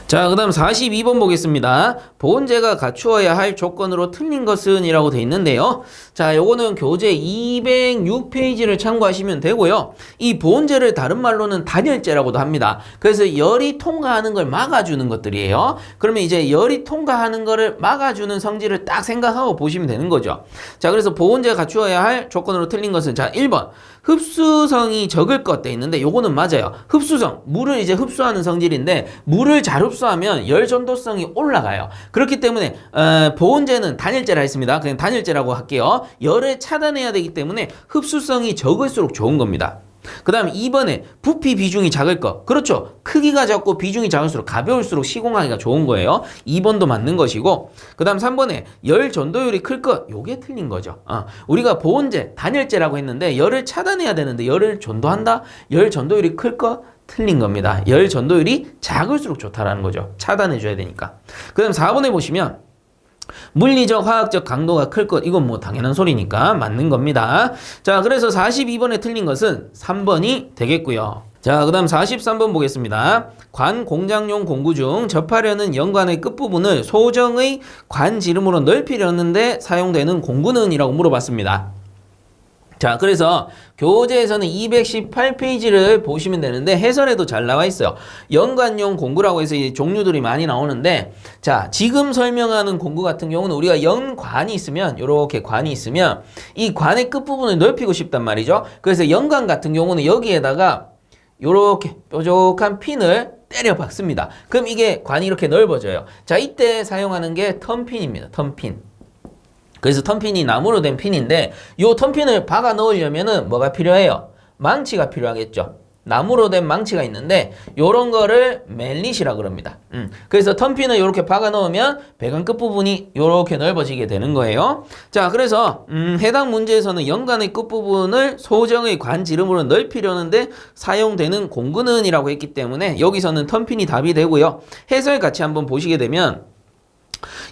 자, 그 다음 42번 보겠습니다. 보온재가 갖추어야 할 조건으로 틀린 것은 이라고 돼 있는데요. 자, 요거는 교재 206페이지를 참고하시면 되고요. 이 보온재를 다른 말로는 단열재라고도 합니다. 그래서 열이 통과하는 걸 막아주는 것들이에요. 그러면 이제 열이 통과하는 거를 막아주는 성질을 딱 생각하고 보시면 되는 거죠. 자, 그래서 보온재가 갖추어야 할 조건으로 틀린 것은, 자, 1번 흡수성이 적을 것 돼 있는데 요거는 맞아요. 흡수성, 물을 이제 흡수하는 성질인데 물을 잘 흡수하면 열 전도성이 올라가요. 그렇기 때문에 보온재는 단열재라 했습니다. 그냥 단열재라고 할게요. 열을 차단해야 되기 때문에 흡수성이 적을수록 좋은 겁니다. 그 다음 2번에 부피 비중이 작을 것. 그렇죠. 크기가 작고 비중이 작을수록 가벼울수록 시공하기가 좋은 거예요. 2번도 맞는 것이고, 그 다음 3번에 열 전도율이 클 것. 요게 틀린 거죠. 우리가 보온재, 단열재라고 했는데 열을 차단해야 되는데 열을 전도한다? 열 전도율이 클 것? 틀린 겁니다. 열 전도율이 작을수록 좋다라는 거죠. 차단해줘야 되니까. 그 다음 4번에 보시면 물리적, 화학적 강도가 클 것. 이건 뭐 당연한 소리니까 맞는 겁니다. 자, 그래서 42번에 틀린 것은 3번이 되겠고요. 자, 그 다음 43번 보겠습니다. 관 공장용 공구 중 접하려는 연관의 끝부분을 소정의 관 지름으로 넓히려는데 사용되는 공구는? 이라고 물어봤습니다. 자, 그래서 교재에서는 218페이지를 보시면 되는데 해설에도 잘 나와 있어요. 연관용 공구라고 해서 이 종류들이 많이 나오는데, 자, 지금 설명하는 공구 같은 경우는 우리가 연관이 있으면, 요렇게 관이 있으면 이 관의 끝부분을 넓히고 싶단 말이죠. 그래서 연관 같은 경우는 여기에다가 요렇게 뾰족한 핀을 때려 박습니다. 그럼 이게 관이 이렇게 넓어져요. 자, 이때 사용하는 게 턴핀입니다. 턴핀. 그래서 턴핀이 나무로 된 핀인데, 요 턴핀을 박아 넣으려면은 뭐가 필요해요? 망치가 필요하겠죠. 나무로 된 망치가 있는데 요런 거를 멜릿이라 그럽니다. 그래서 턴핀을 이렇게 박아 넣으면 배관 끝부분이 이렇게 넓어지게 되는 거예요. 자, 그래서 해당 문제에서는 연관의 끝부분을 소정의 관 지름으로 넓히려는데 사용되는 공구는? 이라고 했기 때문에 여기서는 턴핀이 답이 되고요. 해설 같이 한번 보시게 되면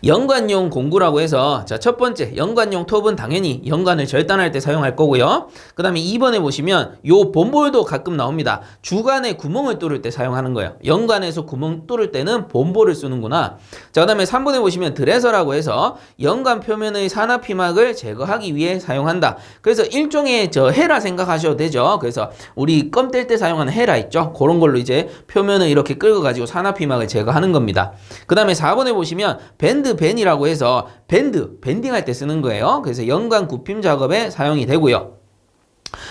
연관용 공구라고 해서, 자, 첫 번째 연관용 톱은 당연히 연관을 절단할 때 사용할 거고요. 그 다음에 2번에 보시면 요 본볼도 가끔 나옵니다. 주관에 구멍을 뚫을 때 사용하는 거예요. 연관에서 구멍 뚫을 때는 본볼을 쓰는구나. 자, 그 다음에 3번에 보시면 드레서라고 해서 연관 표면의 산화피막을 제거하기 위해 사용한다. 그래서 일종의 헤라 생각하셔도 되죠. 그래서 우리 껌 뗄 때 사용하는 헤라 있죠. 그런 걸로 이제 표면을 이렇게 긁어가지고 산화피막을 제거하는 겁니다. 그 다음에 4번에 보시면 밴드밴이라고 해서 밴딩할 때 쓰는 거예요. 그래서 연관 굽힘 작업에 사용이 되고요.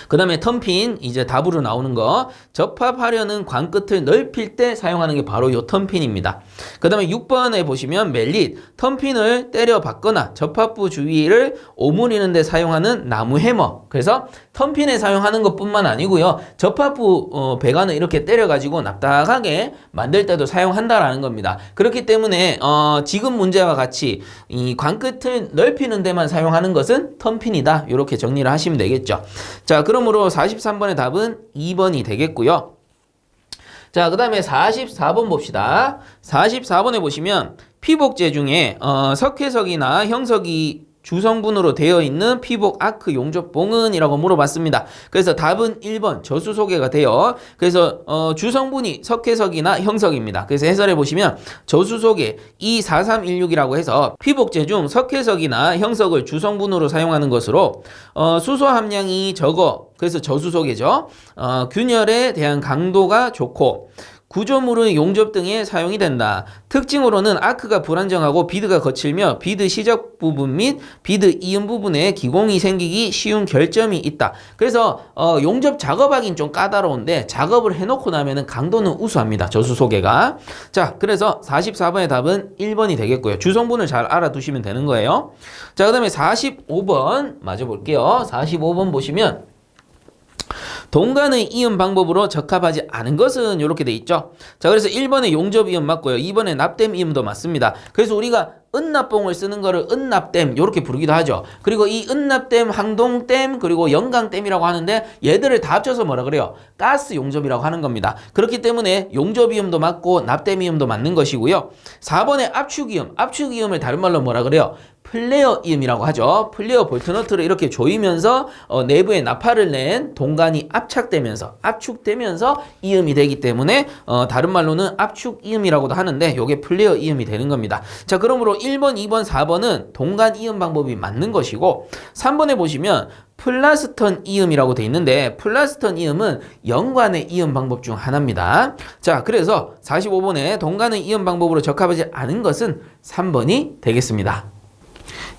그 다음에 턴핀, 이제 답으로 나오는 거, 접합하려는 관 끝을 넓힐 때 사용하는 게 바로 요 턴핀입니다. 그 다음에 6번에 보시면 멜릿, 턴핀을 때려 박거나 접합부 주위를 오므리는 데 사용하는 나무 해머. 그래서 턴핀에 사용하는 것 뿐만 아니고요, 접합부 배관을 이렇게 때려 가지고 납작하게 만들 때도 사용한다라는 겁니다. 그렇기 때문에 지금 문제와 같이 이 관 끝을 넓히는 데만 사용하는 것은 턴핀이다, 이렇게 정리를 하시면 되겠죠. 자, 그러므로 43번의 답은 2번이 되겠고요. 자, 그 다음에 44번 봅시다. 44번에 보시면 피복재 중에 석회석이나 형석이 주성분으로 되어 있는 피복 아크 용접봉은? 이라고 물어봤습니다. 그래서 답은 1번 저수소개가 돼요. 그래서 주성분이 석회석이나 형석입니다. 그래서 해설해 보시면 저수소개 E4316이라고 해서 피복재 중 석회석이나 형석을 주성분으로 사용하는 것으로 수소 함량이 적어, 그래서 저수소개죠. 균열에 대한 강도가 좋고 구조물의 용접 등에 사용이 된다. 특징으로는 아크가 불안정하고 비드가 거칠며 비드 시작 부분 및 비드 이음 부분에 기공이 생기기 쉬운 결점이 있다. 그래서 용접 작업하기는 좀 까다로운데 작업을 해놓고 나면은 강도는 우수합니다. 저수 소개가. 자, 그래서 44번의 답은 1번이 되겠고요. 주성분을 잘 알아두시면 되는 거예요. 자, 그 다음에 45번 맞아볼게요. 45번 보시면 동간의 이음 방법으로 적합하지 않은 것은 이렇게 돼 있죠. 자, 그래서 1번에 용접 이음 맞고요. 2번에 납댐 이음도 맞습니다. 그래서 우리가 은납봉을 쓰는 거를 은납댐 이렇게 부르기도 하죠. 그리고 이 은납댐, 항동댐, 그리고 영강댐이라고 하는데 얘들을 다 합쳐서 뭐라 그래요? 가스 용접이라고 하는 겁니다. 그렇기 때문에 용접 이음도 맞고 납댐 이음도 맞는 것이고요. 4번에 압축 이음, 압축 이음을 다른 말로 뭐라 그래요? 플레어 이음이라고 하죠. 플레어 볼트너트를 이렇게 조이면서 내부에 나파를 낸 동간이 압축되면서 이음이 되기 때문에 다른 말로는 압축 이음이라고도 하는데 이게 플레어 이음이 되는 겁니다. 자, 그러므로 1번, 2번, 4번은 동간 이음 방법이 맞는 것이고 3번에 보시면 플라스턴 이음이라고 돼 있는데 플라스턴 이음은 연관의 이음 방법 중 하나입니다. 자, 그래서 45번에 동간의 이음 방법으로 적합하지 않은 것은 3번이 되겠습니다.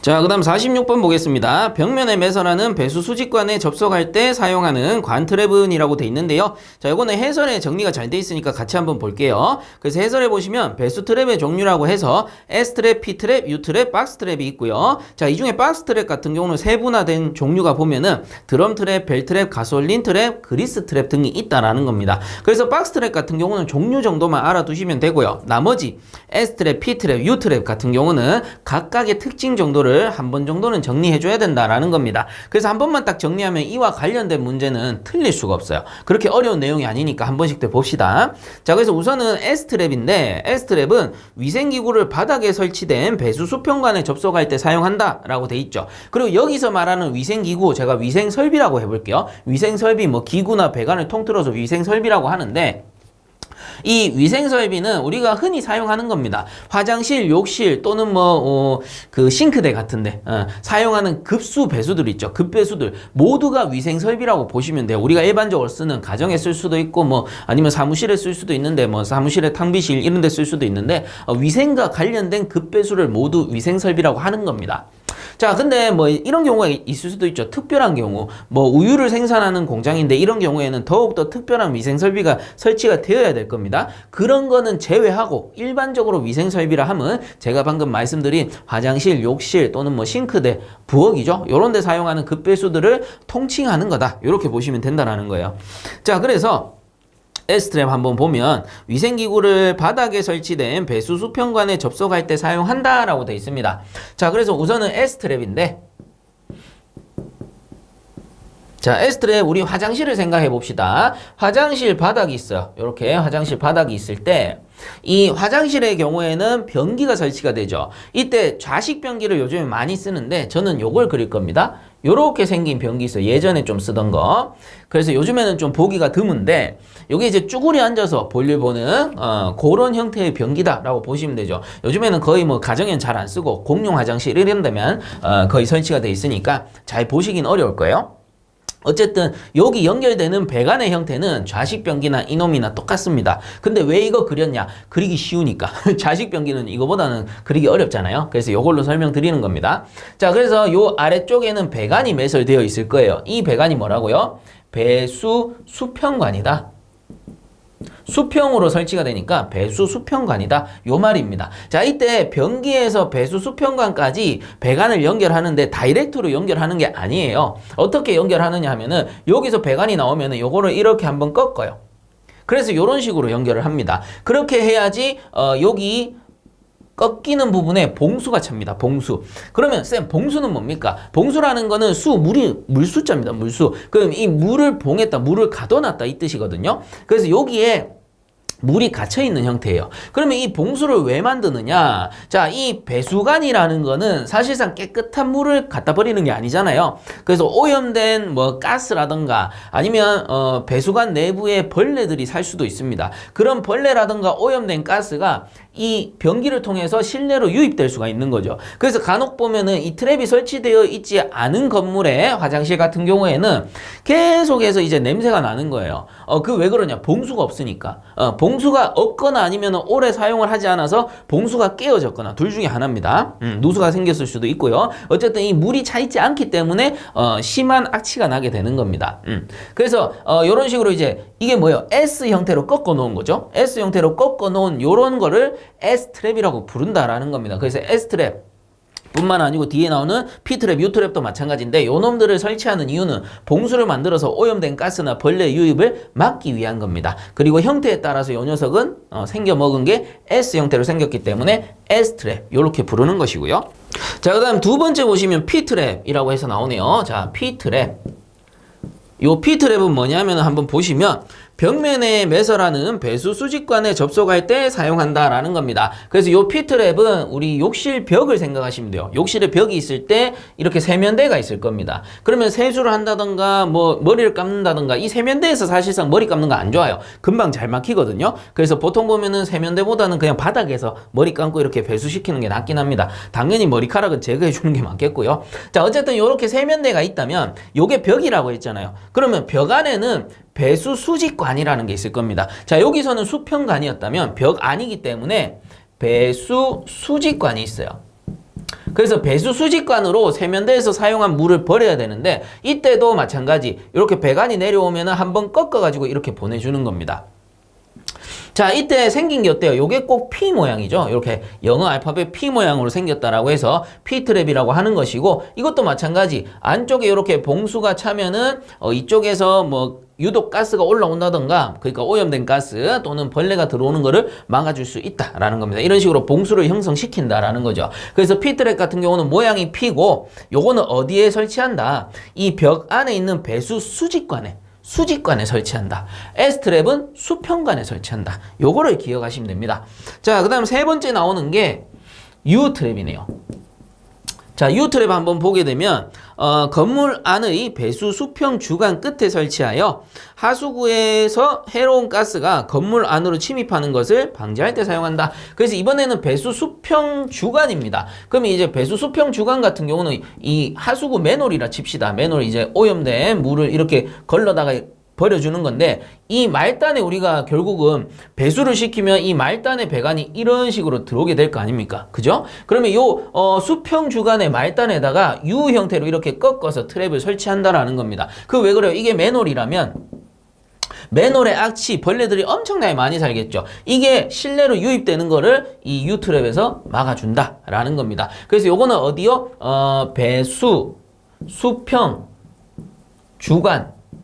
자, 그 다음 46번 보겠습니다. 벽면에 매설하는 배수 수직관에 접속할 때 사용하는 관트랩은이라고 돼 있는데요. 자, 이거는 해설에 정리가 잘 돼 있으니까 같이 한번 볼게요. 그래서 해설에 보시면 배수 트랩의 종류라고 해서 S트랩, P트랩, U트랩, 박스트랩이 있고요. 자, 이 중에 박스트랩 같은 경우는 세분화된 종류가 보면은 드럼트랩, 벨트랩, 가솔린 트랩, 그리스 트랩 등이 있다라는 겁니다. 그래서 박스트랩 같은 경우는 종류 정도만 알아두시면 되고요. 나머지 S트랩, P트랩, U트랩 같은 경우는 각각의 특징 정도를 한 번 정도는 정리해줘야 된다라는 겁니다. 그래서 한 번만 딱 정리하면 이와 관련된 문제는 틀릴 수가 없어요. 그렇게 어려운 내용이 아니니까 한 번씩 더 봅시다. 자, 그래서 우선은 S트랩인데 S트랩은 위생기구를 바닥에 설치된 배수 수평관에 접속할 때 사용한다라고 돼 있죠. 그리고 여기서 말하는 위생기구 제가 위생설비라고 해볼게요. 위생설비 뭐 기구나 배관을 통틀어서 위생설비라고 하는데 이 위생설비는 우리가 흔히 사용하는 겁니다. 화장실, 욕실 또는 그 싱크대 같은데 사용하는 급수 배수들 있죠. 급배수들 모두가 위생설비라고 보시면 돼요. 우리가 일반적으로 쓰는 가정에 쓸 수도 있고 아니면 사무실에 쓸 수도 있는데 사무실에 탕비실 이런 데 쓸 수도 있는데 위생과 관련된 급배수를 모두 위생설비라고 하는 겁니다. 자, 근데 이런 경우가 있을 수도 있죠. 특별한 경우. 우유를 생산하는 공장인데 이런 경우에는 더욱더 특별한 위생설비가 설치가 되어야 될 겁니다. 그런 거는 제외하고 일반적으로 위생설비라 하면 제가 방금 말씀드린 화장실, 욕실 또는 싱크대, 부엌이죠. 요런 데 사용하는 급배수들을 통칭하는 거다. 이렇게 보시면 된다는 거예요. 자, 그래서 S트랩 한번 보면 위생기구를 바닥에 설치된 배수 수평관에 접속할 때 사용한다라고 되어 있습니다. 자, 그래서 우선은 S트랩인데 자, S트랩 우리 화장실을 생각해 봅시다. 화장실 바닥이 있어요. 이렇게 화장실 바닥이 있을 때 이 화장실의 경우에는 변기가 설치가 되죠. 이때 좌식 변기를 요즘에 많이 쓰는데 저는 요걸 그릴 겁니다. 요렇게 생긴 변기 있어요. 예전에 좀 쓰던 거. 그래서 요즘에는 좀 보기가 드문데 요게 이제 쭈구리 앉아서 볼일 보는 그런 형태의 변기다라고 보시면 되죠. 요즘에는 거의 가정엔 잘 안 쓰고 공용 화장실 이런 데면 거의 설치가 돼 있으니까 잘 보시긴 어려울 거예요. 어쨌든 여기 연결되는 배관의 형태는 좌식 변기나 이놈이나 똑같습니다. 근데 왜 이거 그렸냐? 그리기 쉬우니까. 좌식 변기는 이거보다는 그리기 어렵잖아요. 그래서 이걸로 설명드리는 겁니다. 자, 그래서 요 아래쪽에는 배관이 매설되어 있을 거예요. 이 배관이 뭐라고요? 배수 수평관이다. 수평으로 설치가 되니까 배수 수평관이다. 요 말입니다. 자, 이때 변기에서 배수 수평관까지 배관을 연결하는데 다이렉트로 연결하는 게 아니에요. 어떻게 연결하느냐 하면은 여기서 배관이 나오면은 요거를 이렇게 한번 꺾어요. 그래서 요런 식으로 연결을 합니다. 그렇게 해야지 여기 꺾이는 부분에 봉수가 찹니다. 봉수. 그러면 쌤, 봉수는 뭡니까? 봉수라는 거는 물수자입니다. 물수. 그럼 이 물을 봉했다, 물을 가둬놨다 이 뜻이거든요. 그래서 여기에 물이 갇혀있는 형태예요. 그러면 이 봉수를 왜 만드느냐? 자, 이 배수관이라는 거는 사실상 깨끗한 물을 갖다 버리는 게 아니잖아요. 그래서 오염된 가스라든가 아니면 배수관 내부에 벌레들이 살 수도 있습니다. 그런 벌레라든가 오염된 가스가 이 변기를 통해서 실내로 유입될 수가 있는 거죠. 그래서 간혹 보면은 이 트랩이 설치되어 있지 않은 건물의 화장실 같은 경우에는 계속해서 이제 냄새가 나는 거예요. 그 왜 그러냐? 봉수가 없으니까. 봉수가 없거나 아니면 오래 사용을 하지 않아서 봉수가 깨어졌거나 둘 중에 하나입니다. 누수가 생겼을 수도 있고요. 어쨌든 이 물이 차 있지 않기 때문에 심한 악취가 나게 되는 겁니다. 그래서 이런 식으로 이제 이게 뭐예요? S 형태로 꺾어 놓은 거죠. S 형태로 꺾어 놓은 요런 거를 S트랩이라고 부른다라는 겁니다. 그래서 S트랩 뿐만 아니고 뒤에 나오는 P트랩, U트랩도 마찬가지인데 요 놈들을 설치하는 이유는 봉수를 만들어서 오염된 가스나 벌레 유입을 막기 위한 겁니다. 그리고 형태에 따라서 요 녀석은 생겨 먹은 게 S 형태로 생겼기 때문에 S트랩 요렇게 부르는 것이고요. 자, 그 다음 두 번째 보시면 P트랩이라고 해서 나오네요. 자, P트랩. 요 P트랩은 뭐냐면 한번 보시면 벽면에 매설하는 배수 수직관에 접속할 때 사용한다라는 겁니다. 그래서 요 P트랩은 우리 욕실 벽을 생각하시면 돼요. 욕실에 벽이 있을 때 이렇게 세면대가 있을 겁니다. 그러면 세수를 한다던가 뭐 머리를 감는다던가 이 세면대에서 사실상 머리 감는 거 안 좋아요. 금방 잘 막히거든요. 그래서 보통 보면은 세면대보다는 그냥 바닥에서 머리 감고 이렇게 배수시키는 게 낫긴 합니다. 당연히 머리카락은 제거해 주는 게 맞겠고요. 자, 어쨌든 요렇게 세면대가 있다면 요게 벽이라고 했잖아요. 그러면 벽 안에는 배수 수직관이라는 게 있을 겁니다. 자, 여기서는 수평관이었다면 벽 아니기 때문에 배수 수직관이 있어요. 그래서 배수 수직관으로 세면대에서 사용한 물을 버려야 되는데 이때도 마찬가지 이렇게 배관이 내려오면 한번 꺾어가지고 이렇게 보내주는 겁니다. 자, 이때 생긴 게 어때요? 요게 꼭 P 모양이죠. 이렇게 영어 알파벳 P 모양으로 생겼다라고 해서 P트랩이라고 하는 것이고 이것도 마찬가지 안쪽에 이렇게 봉수가 차면은 이쪽에서 뭐 유독 가스가 올라온다던가 그러니까 오염된 가스 또는 벌레가 들어오는 거를 막아줄 수 있다라는 겁니다. 이런 식으로 봉수를 형성시킨다라는 거죠. 그래서 P트랩 같은 경우는 모양이 P고 요거는 어디에 설치한다? 이 벽 안에 있는 배수 수직관에 설치한다. S트랩은 수평관에 설치한다. 요거를 기억하시면 됩니다. 자, 그 다음 세 번째 나오는 게 U트랩이네요. 자, U트랩 한번 보게 되면 건물 안의 배수 수평 주간 끝에 설치하여 하수구에서 해로운 가스가 건물 안으로 침입하는 것을 방지할 때 사용한다. 그래서 이번에는 배수 수평 주간입니다. 그러면 이제 배수 수평 주간 같은 경우는 이 하수구 맨홀이라 칩시다. 맨홀 이제 오염된 물을 이렇게 걸러다가 버려주는 건데 이 말단에 우리가 결국은 배수를 시키면 이 말단의 배관이 이런 식으로 들어오게 될 거 아닙니까? 그죠? 그러면 요 수평 주간의 말단에다가 U 형태로 이렇게 꺾어서 트랩을 설치한다라는 겁니다. 그 왜 그래요? 이게 맨홀이라면 맨홀의 악취, 벌레들이 엄청나게 많이 살겠죠. 이게 실내로 유입되는 거를 이 U트랩에서 막아준다라는 겁니다. 그래서 요거는 어디요? 배수, 수평,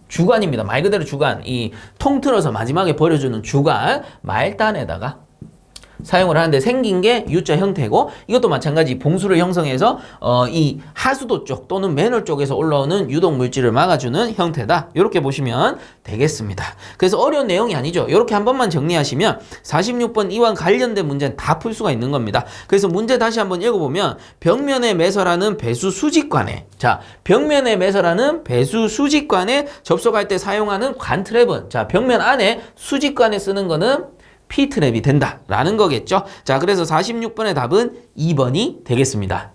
주관입니다. 말 그대로 주관. 이 통틀어서 마지막에 버려주는 주관 말단에다가 사용을 하는데 생긴 게 U자 형태고 이것도 마찬가지 봉수를 형성해서 이 하수도 쪽 또는 맨홀 쪽에서 올라오는 유독 물질을 막아주는 형태다. 이렇게 보시면 되겠습니다. 그래서 어려운 내용이 아니죠. 이렇게 한 번만 정리하시면 46번 이와 관련된 문제는 다 풀 수가 있는 겁니다. 그래서 문제 다시 한번 읽어보면 벽면에 매설하는 배수 수직관에 자 벽면에 매설하는 배수 수직관에 접속할 때 사용하는 관트랩은 자 벽면 안에 수직관에 쓰는 거는 P트랩이 된다라는 거겠죠. 자, 그래서 46번의 답은 2번이 되겠습니다.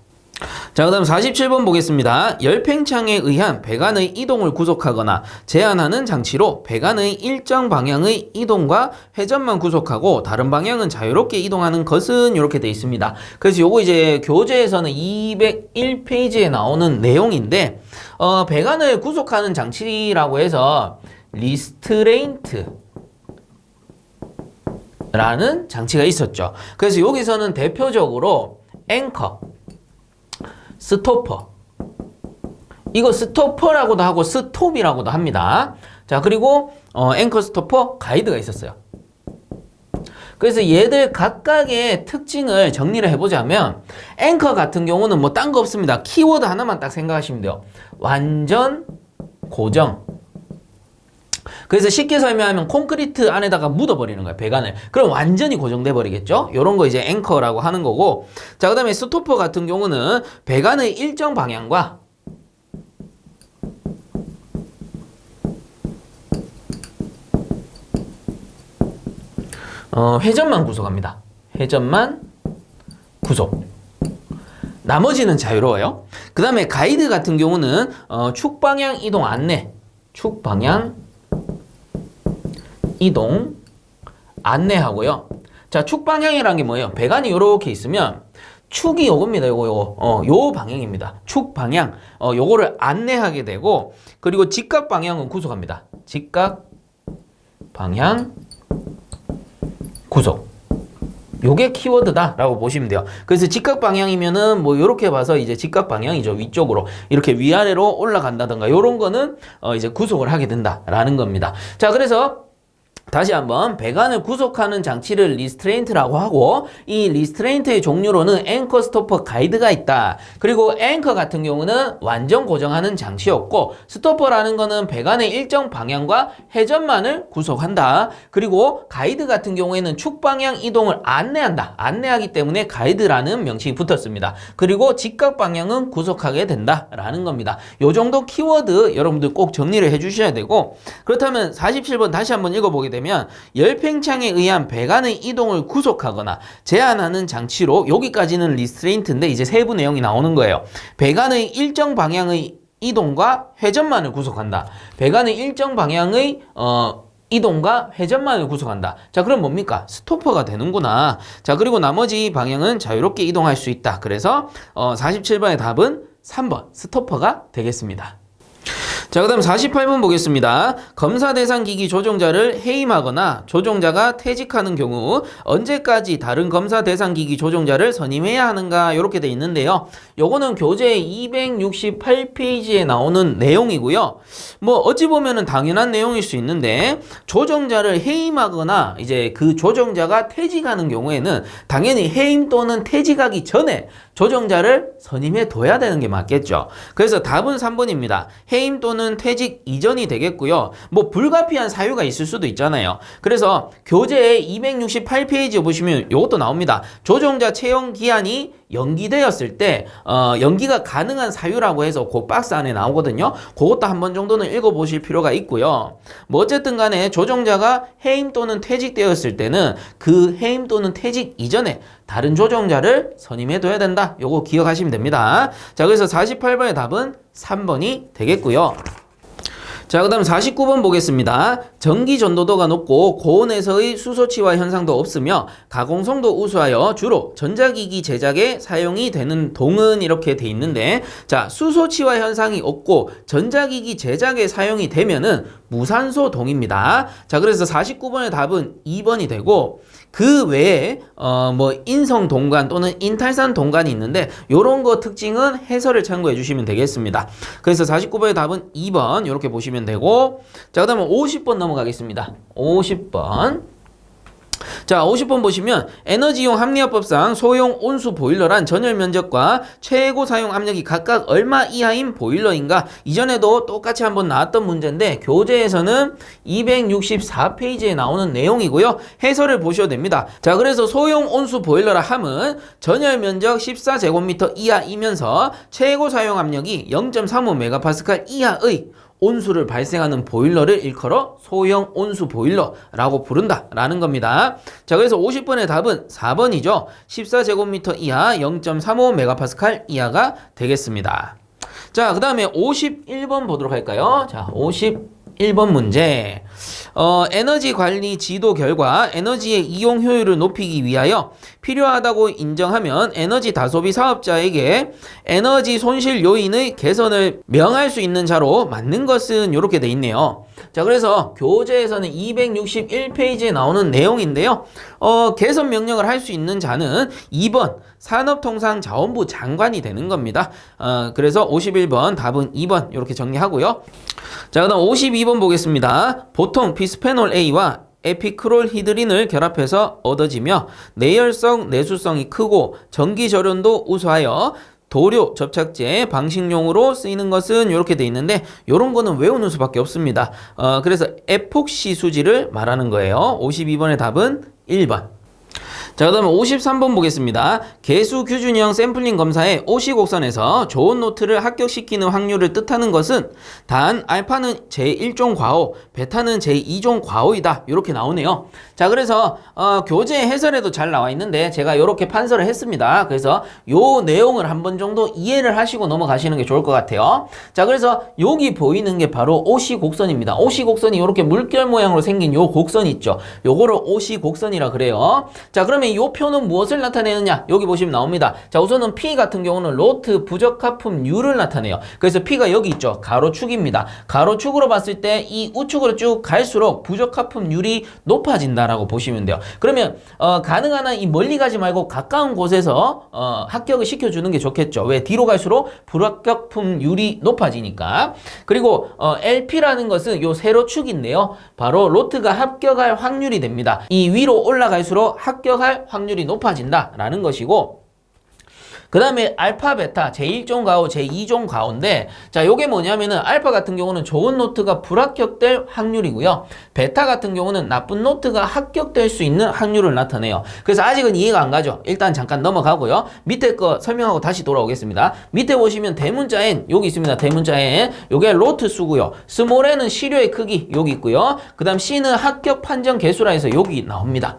자, 그 다음 47번 보겠습니다. 열팽창에 의한 배관의 이동을 구속하거나 제한하는 장치로 배관의 일정 방향의 이동과 회전만 구속하고 다른 방향은 자유롭게 이동하는 것은 이렇게 되어 있습니다. 그래서 요거 이제 교재에서는 201페이지에 나오는 내용인데 배관을 구속하는 장치라고 해서 리스트레인트 라는 장치가 있었죠. 그래서 여기서는 대표적으로 앵커, 스토퍼 이거 스토퍼라고도 하고 스톱이라고도 합니다. 자 그리고 앵커, 스토퍼, 가이드가 있었어요. 그래서 얘들 각각의 특징을 정리를 해보자면 앵커 같은 경우는 뭐 딴 거 없습니다. 키워드 하나만 딱 생각하시면 돼요. 완전 고정. 그래서 쉽게 설명하면 콘크리트 안에다가 묻어버리는 거예요. 배관을. 그럼 완전히 고정돼 버리겠죠. 요런 거 이제 앵커라고 하는 거고 자 그 다음에 스토퍼 같은 경우는 배관의 일정 방향과 회전만 구속합니다. 회전만 구속. 나머지는 자유로워요. 그 다음에 가이드 같은 경우는 축방향 이동 안내. 축방향 이동 안내하고요. 자, 축방향이라는 게 뭐예요? 배관이 이렇게 있으면 축이 요겁니다. 요거 요 방향입니다. 축 방향. 요거를 안내하게 되고, 그리고 직각 방향은 구속합니다. 직각 방향 구속. 요게 키워드다라고 보시면 돼요. 그래서 직각 방향이면은 뭐 요렇게 봐서 이제 직각 방향이죠. 위쪽으로 이렇게 위아래로 올라간다든가 요런 거는 이제 구속을 하게 된다라는 겁니다. 자, 그래서 다시 한번 배관을 구속하는 장치를 리스트레인트라고 하고, 이 리스트레인트의 종류로는 앵커, 스토퍼, 가이드가 있다. 그리고 앵커 같은 경우는 완전 고정하는 장치였고, 스토퍼라는 거는 배관의 일정 방향과 회전만을 구속한다. 그리고 가이드 같은 경우에는 축방향 이동을 안내한다. 안내하기 때문에 가이드라는 명칭이 붙었습니다. 그리고 직각 방향은 구속하게 된다라는 겁니다. 요 정도 키워드 여러분들 꼭 정리를 해 주셔야 되고, 그렇다면 47번 다시 한번 읽어보게 되면 열팽창에 의한 배관의 이동을 구속하거나 제한하는 장치로, 여기까지는 리스트레인트인데 이제 세부 내용이 나오는 거예요. 배관의 일정 방향의 이동과 회전만을 구속한다. 배관의 일정 방향의 이동과 회전만을 구속한다. 자, 그럼 뭡니까? 스토퍼가 되는구나. 자, 그리고 나머지 방향은 자유롭게 이동할 수 있다. 그래서 47번의 답은 3번 스토퍼가 되겠습니다. 자, 그 다음 48번 보겠습니다. 검사 대상 기기 조종자를 해임하거나 조종자가 퇴직하는 경우 언제까지 다른 검사 대상 기기 조종자를 선임해야 하는가, 이렇게 돼 있는데요. 요거는 교재 268페이지에 나오는 내용이고요. 뭐 어찌 보면은 당연한 내용일 수 있는데, 조종자를 해임하거나 이제 그 조종자가 퇴직하는 경우에는 당연히 해임 또는 퇴직하기 전에 조종자를 선임해 둬야 되는 게 맞겠죠. 그래서 답은 3번입니다. 해임 또는 퇴직 이전이 되겠고요. 뭐 불가피한 사유가 있을 수도 있잖아요. 그래서 교재의 268페이지에 보시면 이것도 나옵니다. 조종자 채용 기한이 연기되었을 때 연기가 가능한 사유라고 해서 그 박스 안에 나오거든요. 그것도 한 번 정도는 읽어보실 필요가 있고요. 뭐 어쨌든 간에 조종자가 해임 또는 퇴직되었을 때는 그 해임 또는 퇴직 이전에 다른 조종자를 선임해둬야 된다. 요거 기억하시면 됩니다. 자, 그래서 48번의 답은 3번이 되겠고요. 자, 그 다음 49번 보겠습니다. 전기 전도도가 높고 고온에서의 수소치화 현상도 없으며 가공성도 우수하여 주로 전자기기 제작에 사용이 되는 동은, 이렇게 돼 있는데, 자, 수소치화 현상이 없고 전자기기 제작에 사용이 되면은 무산소 동입니다. 자, 그래서 49번의 답은 2번이 되고, 그 외에 뭐 인성 동관 또는 인탈산 동관이 있는데, 요런 거 특징은 해설을 참고해 주시면 되겠습니다. 그래서 49번의 답은 2번 이렇게 보시면 되고, 자, 그 다음에 50번 넘어가겠습니다. 50번. 자, 50번 보시면 에너지용 합리화법상 소형 온수 보일러란 전열 면적과 최고 사용 압력이 각각 얼마 이하인 보일러인가? 이전에도 똑같이 한번 나왔던 문제인데 교재에서는 264페이지에 나오는 내용이고요. 해설을 보셔도 됩니다. 자, 그래서 소형 온수 보일러라 함은 전열 면적 14제곱미터 이하이면서 최고 사용 압력이 0.35MPa 이하의 온수를 발생하는 보일러를 일컬어 소형 온수 보일러라고 부른다라는 겁니다. 자, 그래서 50번의 답은 4번이죠. 14제곱미터 이하 0.35MPa 이하가 되겠습니다. 자, 그 다음에 51번 보도록 할까요? 자, 51번 문제. 에너지 관리 지도 결과 에너지의 이용 효율을 높이기 위하여 필요하다고 인정하면 에너지 다소비 사업자에게 에너지 손실 요인의 개선을 명할 수 있는 자로 맞는 것은 이렇게 돼 있네요. 자, 그래서 교재에서는 261페이지에 나오는 내용인데요. 개선 명령을 할 수 있는 자는 2번 산업통상자원부 장관이 되는 겁니다. 그래서 51번 답은 2번 이렇게 정리하고요. 자, 그 다음 52번 보겠습니다. 보통 비스페놀 A와 에피크롤히드린을 결합해서 얻어지며 내열성, 내수성이 크고 전기 절연도 우수하여 도료, 접착제, 방식용으로 쓰이는 것은 이렇게 돼 있는데, 이런 거는 외우는 수밖에 없습니다. 그래서 에폭시 수지를 말하는 거예요. 52번의 답은 1번. 자, 그 다음에 53번 보겠습니다. 개수 규준형 샘플링 검사의 오시 곡선에서 좋은 노트를 합격시키는 확률을 뜻하는 것은 단 알파는 제1종 과호, 베타는 제2종 과호이다. 이렇게 나오네요. 자, 그래서 교재 해설에도 잘 나와 있는데 제가 이렇게 판서를 했습니다. 그래서 요 내용을 한번 정도 이해를 하시고 넘어가시는 게 좋을 것 같아요. 자, 그래서 여기 보이는 게 바로 오시 곡선입니다. 오시 곡선이 이렇게 물결 모양으로 생긴 요 곡선 있죠. 요거를 오시 곡선이라 그래요. 자, 그러면 이 표는 무엇을 나타내느냐? 여기 보시면 나옵니다. 자, 우선은 P 같은 경우는 로트 부적합품률을 나타내요. 그래서 P가 여기 있죠. 가로축입니다. 가로축으로 봤을 때 이 우측으로 쭉 갈수록 부적합품률이 높아진다라고 보시면 돼요. 그러면 가능한 한 이 멀리 가지 말고 가까운 곳에서 합격을 시켜주는 게 좋겠죠. 왜? 뒤로 갈수록 불합격품률이 높아지니까. 그리고 LP라는 것은 요 세로축인데요. 바로 로트가 합격할 확률이 됩니다. 이 위로 올라갈수록 합격할 확률이 높아진다라는 것이고, 그 다음에 알파, 베타, 제1종 가호, 제2종 가호인데, 자, 요게 뭐냐면은, 알파 같은 경우는 좋은 노트가 불합격될 확률이고요. 베타 같은 경우는 나쁜 노트가 합격될 수 있는 확률을 나타내요. 그래서 아직은 이해가 안 가죠. 일단 잠깐 넘어가고요. 밑에 거 설명하고 다시 돌아오겠습니다. 밑에 보시면 대문자 N, 여기 있습니다. 대문자 N. 요게 로트 수고요. 스몰 N은 시료의 크기, 여기 있고요. 그 다음 C는 합격 판정 개수라 해서 여기 나옵니다.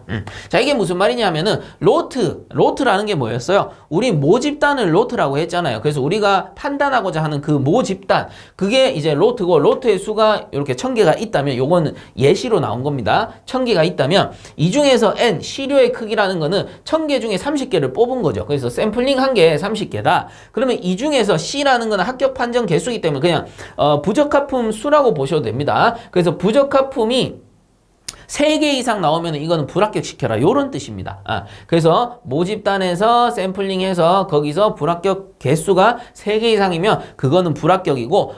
자, 이게 무슨 말이냐면은, 로트라는 게 뭐였어요? 우리 모집단을 로트라고 했잖아요. 그래서 우리가 판단하고자 하는 그 모집단, 그게 이제 로트고, 로트의 수가 이렇게 1000개가 있다면, 요거는 예시로 나온 겁니다. 1000개가 있다면 이 중에서 N, 시료의 크기라는 거는 1000개 중에 30개를 뽑은 거죠. 그래서 샘플링 한 개에 30개다. 그러면 이 중에서 C라는 거는 합격 판정 개수이기 때문에 그냥 부적합품 수라고 보셔도 됩니다. 그래서 부적합품이 3개 이상 나오면 이거는 불합격시켜라, 요런 뜻입니다. 그래서 모집단에서 샘플링해서 거기서 불합격 개수가 3개 이상이면 그거는 불합격이고,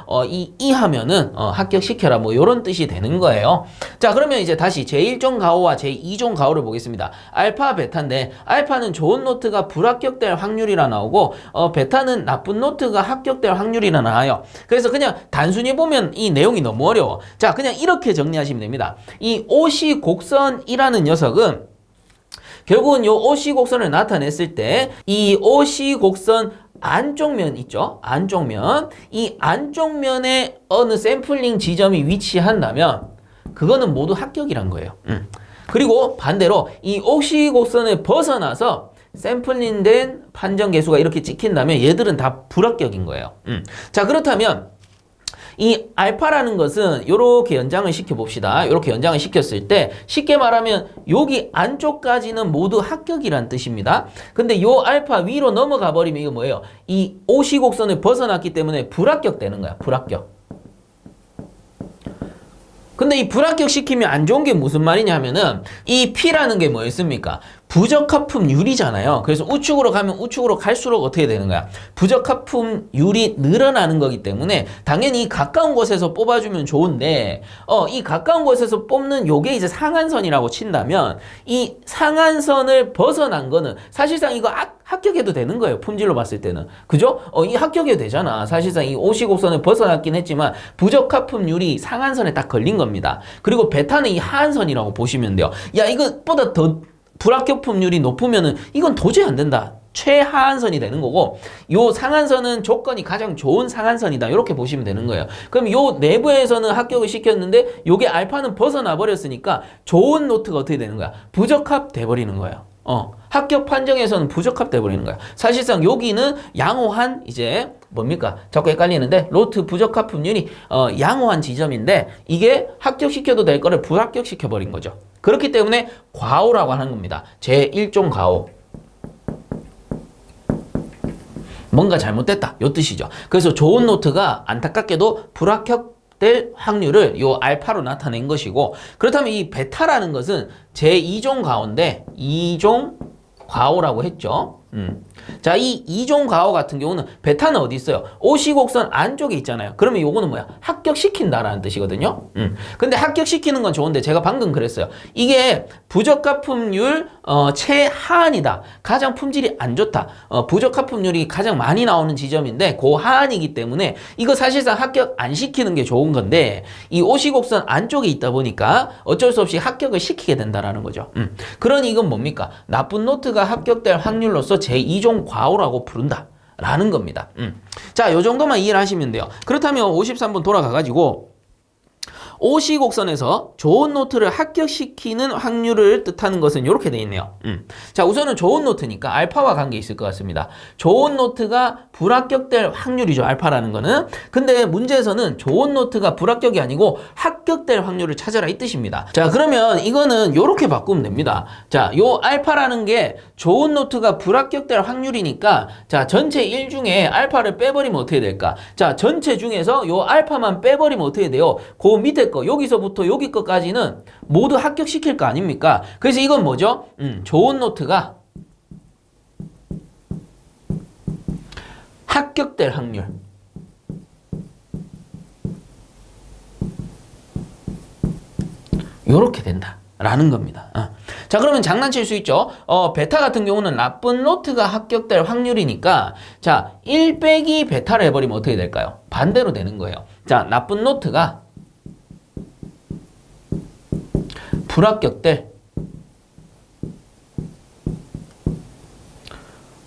이하면은 합격시켜라, 뭐 요런 뜻이 되는 거예요. 자, 그러면 이제 다시 제1종 가호와 제2종 가호를 보겠습니다. 알파, 베타인데 알파는 좋은 노트가 불합격될 확률이라 나오고, 베타는 나쁜 노트가 합격될 확률이라 나와요. 그래서 그냥 단순히 보면 이 내용이 너무 어려워. 자, 그냥 이렇게 정리하시면 됩니다. 이 오시 곡선이라는 녀석은 결국은 요 오시 곡선을 나타냈을 때 이 오시 곡선 안쪽 면 있죠? 안쪽 면. 이 안쪽 면에 어느 샘플링 지점이 위치한다면 그거는 모두 합격이란 거예요. 그리고 반대로 이 오시 곡선을 벗어나서 샘플링된 판정 개수가 이렇게 찍힌다면 얘들은 다 불합격인 거예요. 자, 그렇다면 이 알파라는 것은 이렇게 연장을 시켜봅시다. 이렇게 연장을 시켰을 때 쉽게 말하면 여기 안쪽까지는 모두 합격이란 뜻입니다. 근데 요 알파 위로 넘어가 버리면 이거 뭐예요? 이 오시 곡선을 벗어났기 때문에 불합격 되는 거야. 불합격. 근데 이 불합격 시키면 안 좋은 게 무슨 말이냐 하면은 이 P라는 게 뭐였습니까? 부적합품률이잖아요. 그래서 우측으로 가면 우측으로 갈수록 어떻게 되는 거야? 부적합품률이 늘어나는 거기 때문에 당연히 가까운 곳에서 뽑아주면 좋은데, 이 가까운 곳에서 뽑는 요게 이제 상한선이라고 친다면 이 상한선을 벗어난 거는 사실상 이거 합격해도 되는 거예요. 품질로 봤을 때는. 그죠? 이 합격해도 되잖아. 사실상 이 오시곡선을 벗어났긴 했지만 부적합품률이 상한선에 딱 걸린 겁니다. 그리고 베타는 이 하한선이라고 보시면 돼요. 야, 이것보다 더 불합격품률이 높으면은 이건 도저히 안 된다. 최하한선이 되는 거고, 요 상한선은 조건이 가장 좋은 상한선이다. 이렇게 보시면 되는 거예요. 그럼 요 내부에서는 합격을 시켰는데 요게 알파는 벗어나 버렸으니까 좋은 노트가 어떻게 되는 거야? 부적합 돼버리는 거예요. 합격 판정에서는 부적합 돼버리는 거야. 사실상 여기는 양호한 이제 뭡니까? 자꾸 헷갈리는데 로트 부적합품률이 양호한 지점인데 이게 합격시켜도 될 거를 불합격시켜버린 거죠. 그렇기 때문에 과호라고 하는 겁니다. 제1종 과호. 뭔가 잘못됐다, 요 뜻이죠. 그래서 좋은 노트가 안타깝게도 불합격될 확률을 요 알파로 나타낸 것이고, 그렇다면 이 베타라는 것은 제2종 과호인데 2종 과호라고 했죠. 자, 이 이종 과호 같은 경우는 베타는 어디 있어요? 오시곡선 안쪽에 있잖아요. 그러면 요거는 뭐야? 합격시킨다라는 뜻이거든요. 근데 합격시키는 건 좋은데 제가 방금 그랬어요. 이게 부적합품률 최하한이다. 가장 품질이 안 좋다. 부적합품률이 가장 많이 나오는 지점인데 고하한이기 때문에 이거 사실상 합격 안 시키는 게 좋은 건데 이 오시곡선 안쪽에 있다 보니까 어쩔 수 없이 합격을 시키게 된다라는 거죠. 그러니 이건 뭡니까? 나쁜 노트가 합격될 확률로서 제2종 과오라고 부른다 라는 겁니다. 자, 요 정도만 이해를 하시면 돼요. 그렇다면 53번 돌아가가지고 오시곡선에서 좋은 노트를 합격시키는 확률을 뜻하는 것은 이렇게 돼 있네요. 자, 우선은 좋은 노트니까 알파와 관계 있을 것 같습니다. 좋은 노트가 불합격될 확률이죠, 알파라는 거는. 근데 문제에서는 좋은 노트가 불합격이 아니고 합격될 확률을 찾아라 이 뜻입니다. 자, 그러면 이거는 이렇게 바꾸면 됩니다. 자, 요 알파라는 게 좋은 노트가 불합격될 확률이니까 자, 전체 1 중에 알파를 빼버리면 어떻게 될까? 자, 전체 중에서 요 알파만 빼버리면 어떻게 돼요? 그 밑에 거, 여기서부터 여기 거까지는 모두 합격시킬 거 아닙니까? 그래서 이건 뭐죠? 좋은 노트가 합격될 확률. 요렇게 된다 라는 겁니다. 자, 그러면 장난칠 수 있죠. 베타 같은 경우는 나쁜 노트가 합격될 확률이니까 자, 1 빼기 베타를 해버리면 어떻게 될까요? 반대로 되는 거예요. 자, 나쁜 노트가 불합격될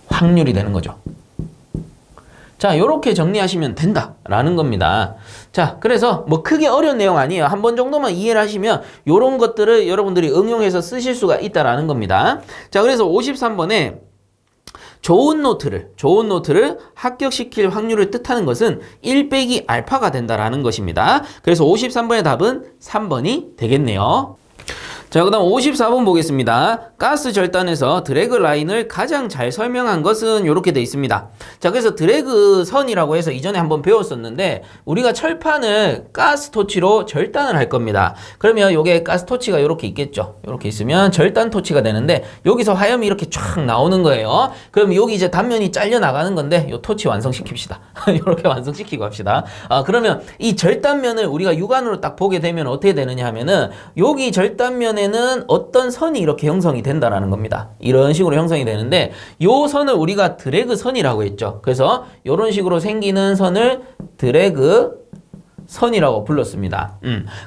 확률이 되는 거죠. 자, 요렇게 정리하시면 된다라는 겁니다. 자, 그래서 뭐 크게 어려운 내용 아니에요. 한 번 정도만 이해를 하시면 요런 것들을 여러분들이 응용해서 쓰실 수가 있다라는 겁니다. 자, 그래서 53번에 좋은 노트를 합격시킬 확률을 뜻하는 것은 1 빼기 알파가 된다라는 것입니다. 그래서 53번의 답은 3번이 되겠네요. 자, 그 다음 54번 보겠습니다. 가스 절단에서 드래그 라인을 가장 잘 설명한 것은 이렇게 돼 있습니다. 자, 그래서 드래그 선이라고 해서 이전에 한번 배웠었는데 우리가 철판을 가스 토치로 절단을 할 겁니다. 그러면 요게 가스 토치가 이렇게 있겠죠. 이렇게 있으면 절단 토치가 되는데 여기서 화염이 이렇게 쫙 나오는 거예요. 그럼 여기 이제 단면이 잘려 나가는 건데 요 토치 완성시킵시다. 이렇게 완성시키고 합시다. 그러면 이 절단면을 우리가 육안으로 딱 보게 되면 어떻게 되느냐 하면은 여기 절단면에 는 어떤 선이 이렇게 형성이 된다라는 겁니다. 이런 식으로 형성이 되는데 요 선을 우리가 드래그 선이라고 했죠. 그래서 이런 식으로 생기는 선을 드래그 선이라고 불렀습니다.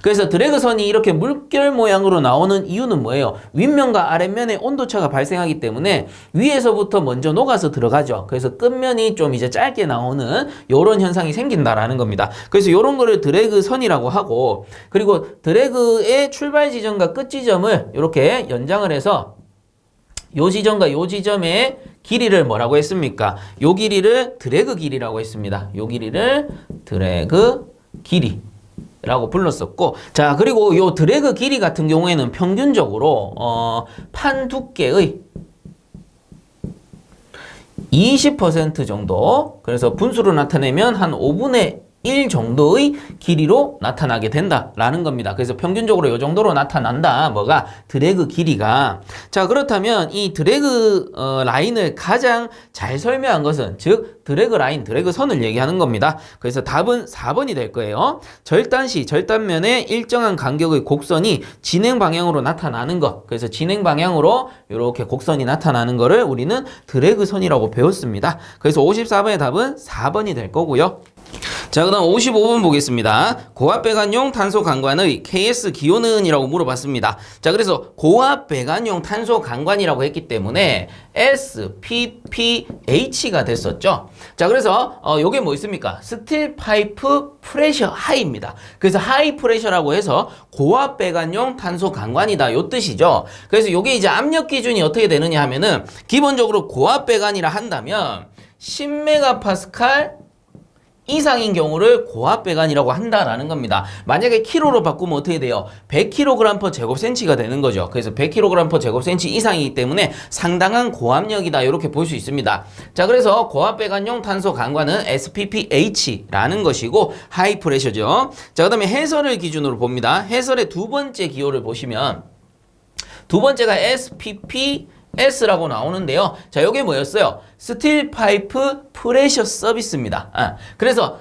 그래서 드래그 선이 이렇게 물결 모양으로 나오는 이유는 뭐예요? 윗면과 아랫면에 온도차가 발생하기 때문에 위에서부터 먼저 녹아서 들어가죠. 그래서 끝면이 좀 이제 짧게 나오는 요런 현상이 생긴다라는 겁니다. 그래서 요런 거를 드래그 선이라고 하고, 그리고 드래그의 출발 지점과 끝 지점을 이렇게 연장을 해서 요 지점과 요 지점의 길이를 뭐라고 했습니까? 요 길이를 드래그 길이라고 했습니다. 요 길이를 드래그 길이라고 불렀었고, 자, 그리고 요 드래그 길이 같은 경우에는 평균적으로 판 두께의 20% 정도, 그래서 분수로 나타내면 한 5분의 1 정도의 길이로 나타나게 된다라는 겁니다. 그래서 평균적으로 이 정도로 나타난다. 뭐가? 드래그 길이가. 자, 그렇다면 이 드래그 라인을 가장 잘 설명한 것은, 즉 드래그 라인, 드래그 선을 얘기하는 겁니다. 그래서 답은 4번이 될 거예요. 절단 시 절단면에 일정한 간격의 곡선이 진행 방향으로 나타나는 것. 그래서 진행 방향으로 이렇게 곡선이 나타나는 거를 우리는 드래그 선이라고 배웠습니다. 그래서 54번의 답은 4번이 될 거고요. 자, 그 다음 55번 보겠습니다. 고압배관용 탄소 강관의 KS 기호는? 이라고 물어봤습니다. 자, 그래서 고압배관용 탄소 강관이라고 했기 때문에 SPPH가 됐었죠. 자, 그래서 요게 뭐 있습니까? 스틸 파이프 프레셔 하이입니다. 그래서 하이 프레셔라고 해서 고압배관용 탄소 강관이다 요 뜻이죠. 그래서 요게 이제 압력 기준이 어떻게 되느냐 하면은 기본적으로 고압배관이라 한다면 10메가파스칼 이상인 경우를 고압배관이라고 한다라는 겁니다. 만약에 킬로로 바꾸면 어떻게 돼요? 100kg/제곱cm가 되는 거죠. 그래서 100kg/제곱cm 이상이기 때문에 상당한 고압력이다 이렇게 볼 수 있습니다. 자, 그래서 고압배관용 탄소 강관은 SPPH라는 것이고 하이 프레셔죠. 자, 그 다음에 해설을 기준으로 봅니다. 해설의 두 번째 기호를 보시면 두 번째가 SPP S라고 나오는데요. 자, 요게 뭐였어요? 스틸 파이프 프레셔 서비스입니다. 그래서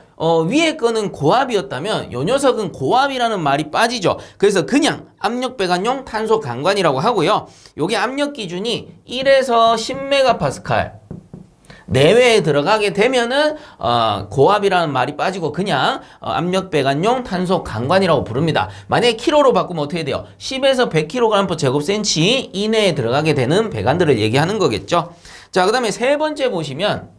위에 거는 고압이었다면 요 녀석은 고압이라는 말이 빠지죠. 그래서 그냥 압력 배관용 탄소 강관이라고 하고요. 요게 압력 기준이 1에서 10메가파스칼 내외에 들어가게 되면은 고압이라는 말이 빠지고 그냥 압력 배관용 탄소 강관이라고 부릅니다. 만약에 킬로로 바꾸면 어떻게 돼요? 10에서 100kg/제곱센치 제곱센치 이내에 들어가게 되는 배관들을 얘기하는 거겠죠. 자, 그 다음에 세 번째 보시면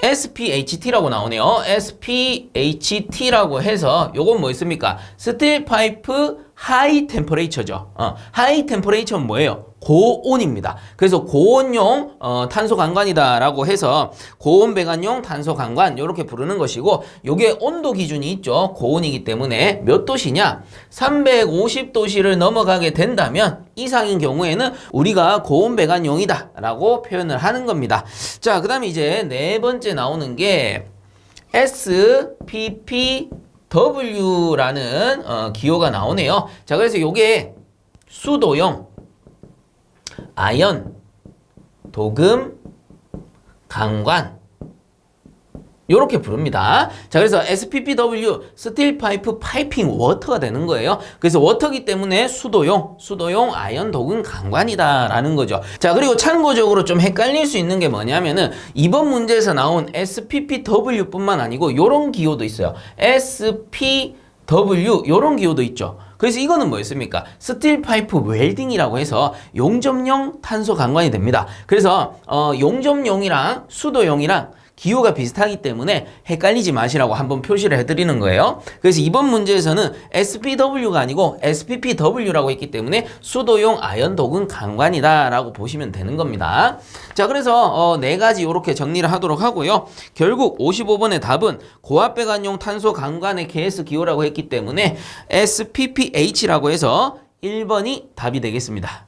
SPHT라고 나오네요. SPHT라고 해서 요건 뭐 있습니까? 스틸 파이프 하이 템퍼레이처죠. 하이 템퍼레이처는 뭐예요? 고온입니다. 그래서 고온용 탄소 강관이다라고 해서 고온 배관용 탄소 강관 이렇게 부르는 것이고, 요게 온도 기준이 있죠. 고온이기 때문에 몇 도시냐? 350도씨를 넘어가게 된다면 이상인 경우에는 우리가 고온 배관용이다라고 표현을 하는 겁니다. 자, 그다음에 이제 네 번째 나오는 게 SPPW라는 기호가 나오네요. 자, 그래서 요게 수도용 아연, 도금, 강관 요렇게 부릅니다. 자, 그래서 SPPW 스틸 파이프 파이핑 워터가 되는 거예요. 그래서 워터기 때문에 수도용 아연, 도금, 강관이다 라는 거죠. 자, 그리고 참고적으로 좀 헷갈릴 수 있는 게 뭐냐면은 이번 문제에서 나온 SPPW 뿐만 아니고 요런 기호도 있어요. SPW 요런 기호도 있죠. 그래서 이거는 뭐였습니까? 스틸 파이프 웰딩이라고 해서 용접용 탄소 강관이 됩니다. 그래서 용접용이랑 수도용이랑 기호가 비슷하기 때문에 헷갈리지 마시라고 한번 표시를 해드리는 거예요. 그래서 이번 문제에서는 SPW가 아니고 SPPW라고 했기 때문에 수도용 아연, 도금, 강관이다 라고 보시면 되는 겁니다. 자, 그래서 네 가지 이렇게 정리를 하도록 하고요. 결국 55번의 답은 고압 배관용 탄소 강관의 KS 기호라고 했기 때문에 SPPH라고 해서 1번이 답이 되겠습니다.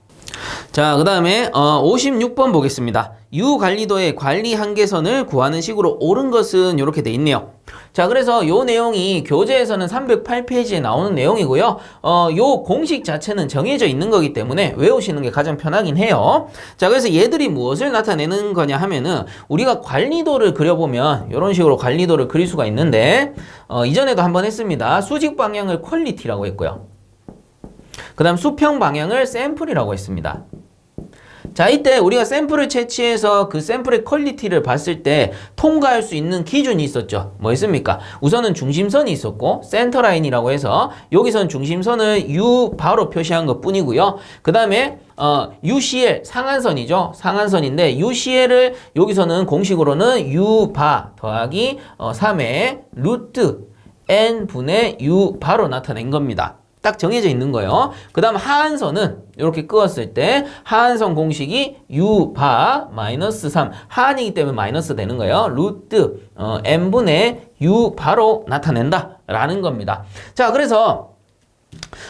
자, 그 다음에 56번 보겠습니다. 유관리도의 관리 한계선을 구하는 식으로 옳은 것은 이렇게 돼 있네요. 자, 그래서 요 내용이 교재에서는 308페이지에 나오는 내용이고요. 요 공식 자체는 정해져 있는 거기 때문에 외우시는 게 가장 편하긴 해요. 자, 그래서 얘들이 무엇을 나타내는 거냐 하면은 우리가 관리도를 그려보면 이런 식으로 관리도를 그릴 수가 있는데 이전에도 한번 했습니다. 수직 방향을 퀄리티라고 했고요. 그 다음 수평 방향을 샘플이라고 했습니다. 자, 이때 우리가 샘플을 채취해서 그 샘플의 퀄리티를 봤을 때 통과할 수 있는 기준이 있었죠. 뭐였습니까? 우선은 중심선이 있었고 센터라인이라고 해서 여기선 중심선을 U 바로 표시한 것 뿐이고요. 그 다음에 UCL 상한선이죠. 상한선인데 UCL을 여기서는 공식으로는 U 바 더하기 3의 루트 N분의 U 바로 나타낸 겁니다. 딱 정해져 있는 거예요. 그 다음 하한선은 이렇게 끄었을 때 하한선 공식이 U 바 마이너스 3 하한이기 때문에 마이너스 되는 거예요. 루트 N분의 U 바로 나타낸다 라는 겁니다. 자, 그래서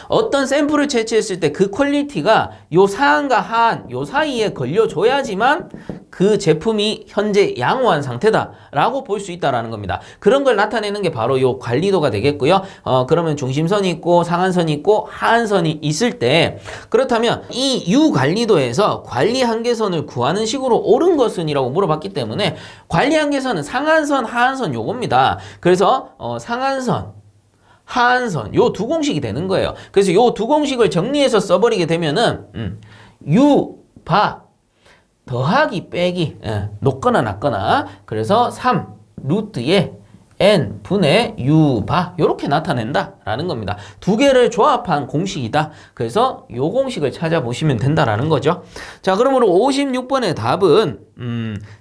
어떤 샘플을 채취했을 때 그 퀄리티가 요 상한과 하한 요 사이에 걸려줘야지만 그 제품이 현재 양호한 상태다 라고 볼 수 있다라는 겁니다. 그런 걸 나타내는 게 바로 요 관리도가 되겠고요. 그러면 중심선이 있고 상한선이 있고 하한선이 있을 때 그렇다면 이 U 관리도에서 관리 한계선을 구하는 식으로 옳은 것은 이라고 물어봤기 때문에 관리 한계선은 상한선 하한선 요겁니다. 그래서 상한선 하한선 요 두 공식이 되는 거예요. 그래서 요 두 공식을 정리해서 써버리게 되면은 U 바 더하기 빼기 높거나 낮거나 그래서 3 루트에 N 분의 U 바 요렇게 나타낸다라는 겁니다. 두 개를 조합한 공식이다. 그래서 요 공식을 찾아보시면 된다라는 거죠. 자, 그러므로 56번의 답은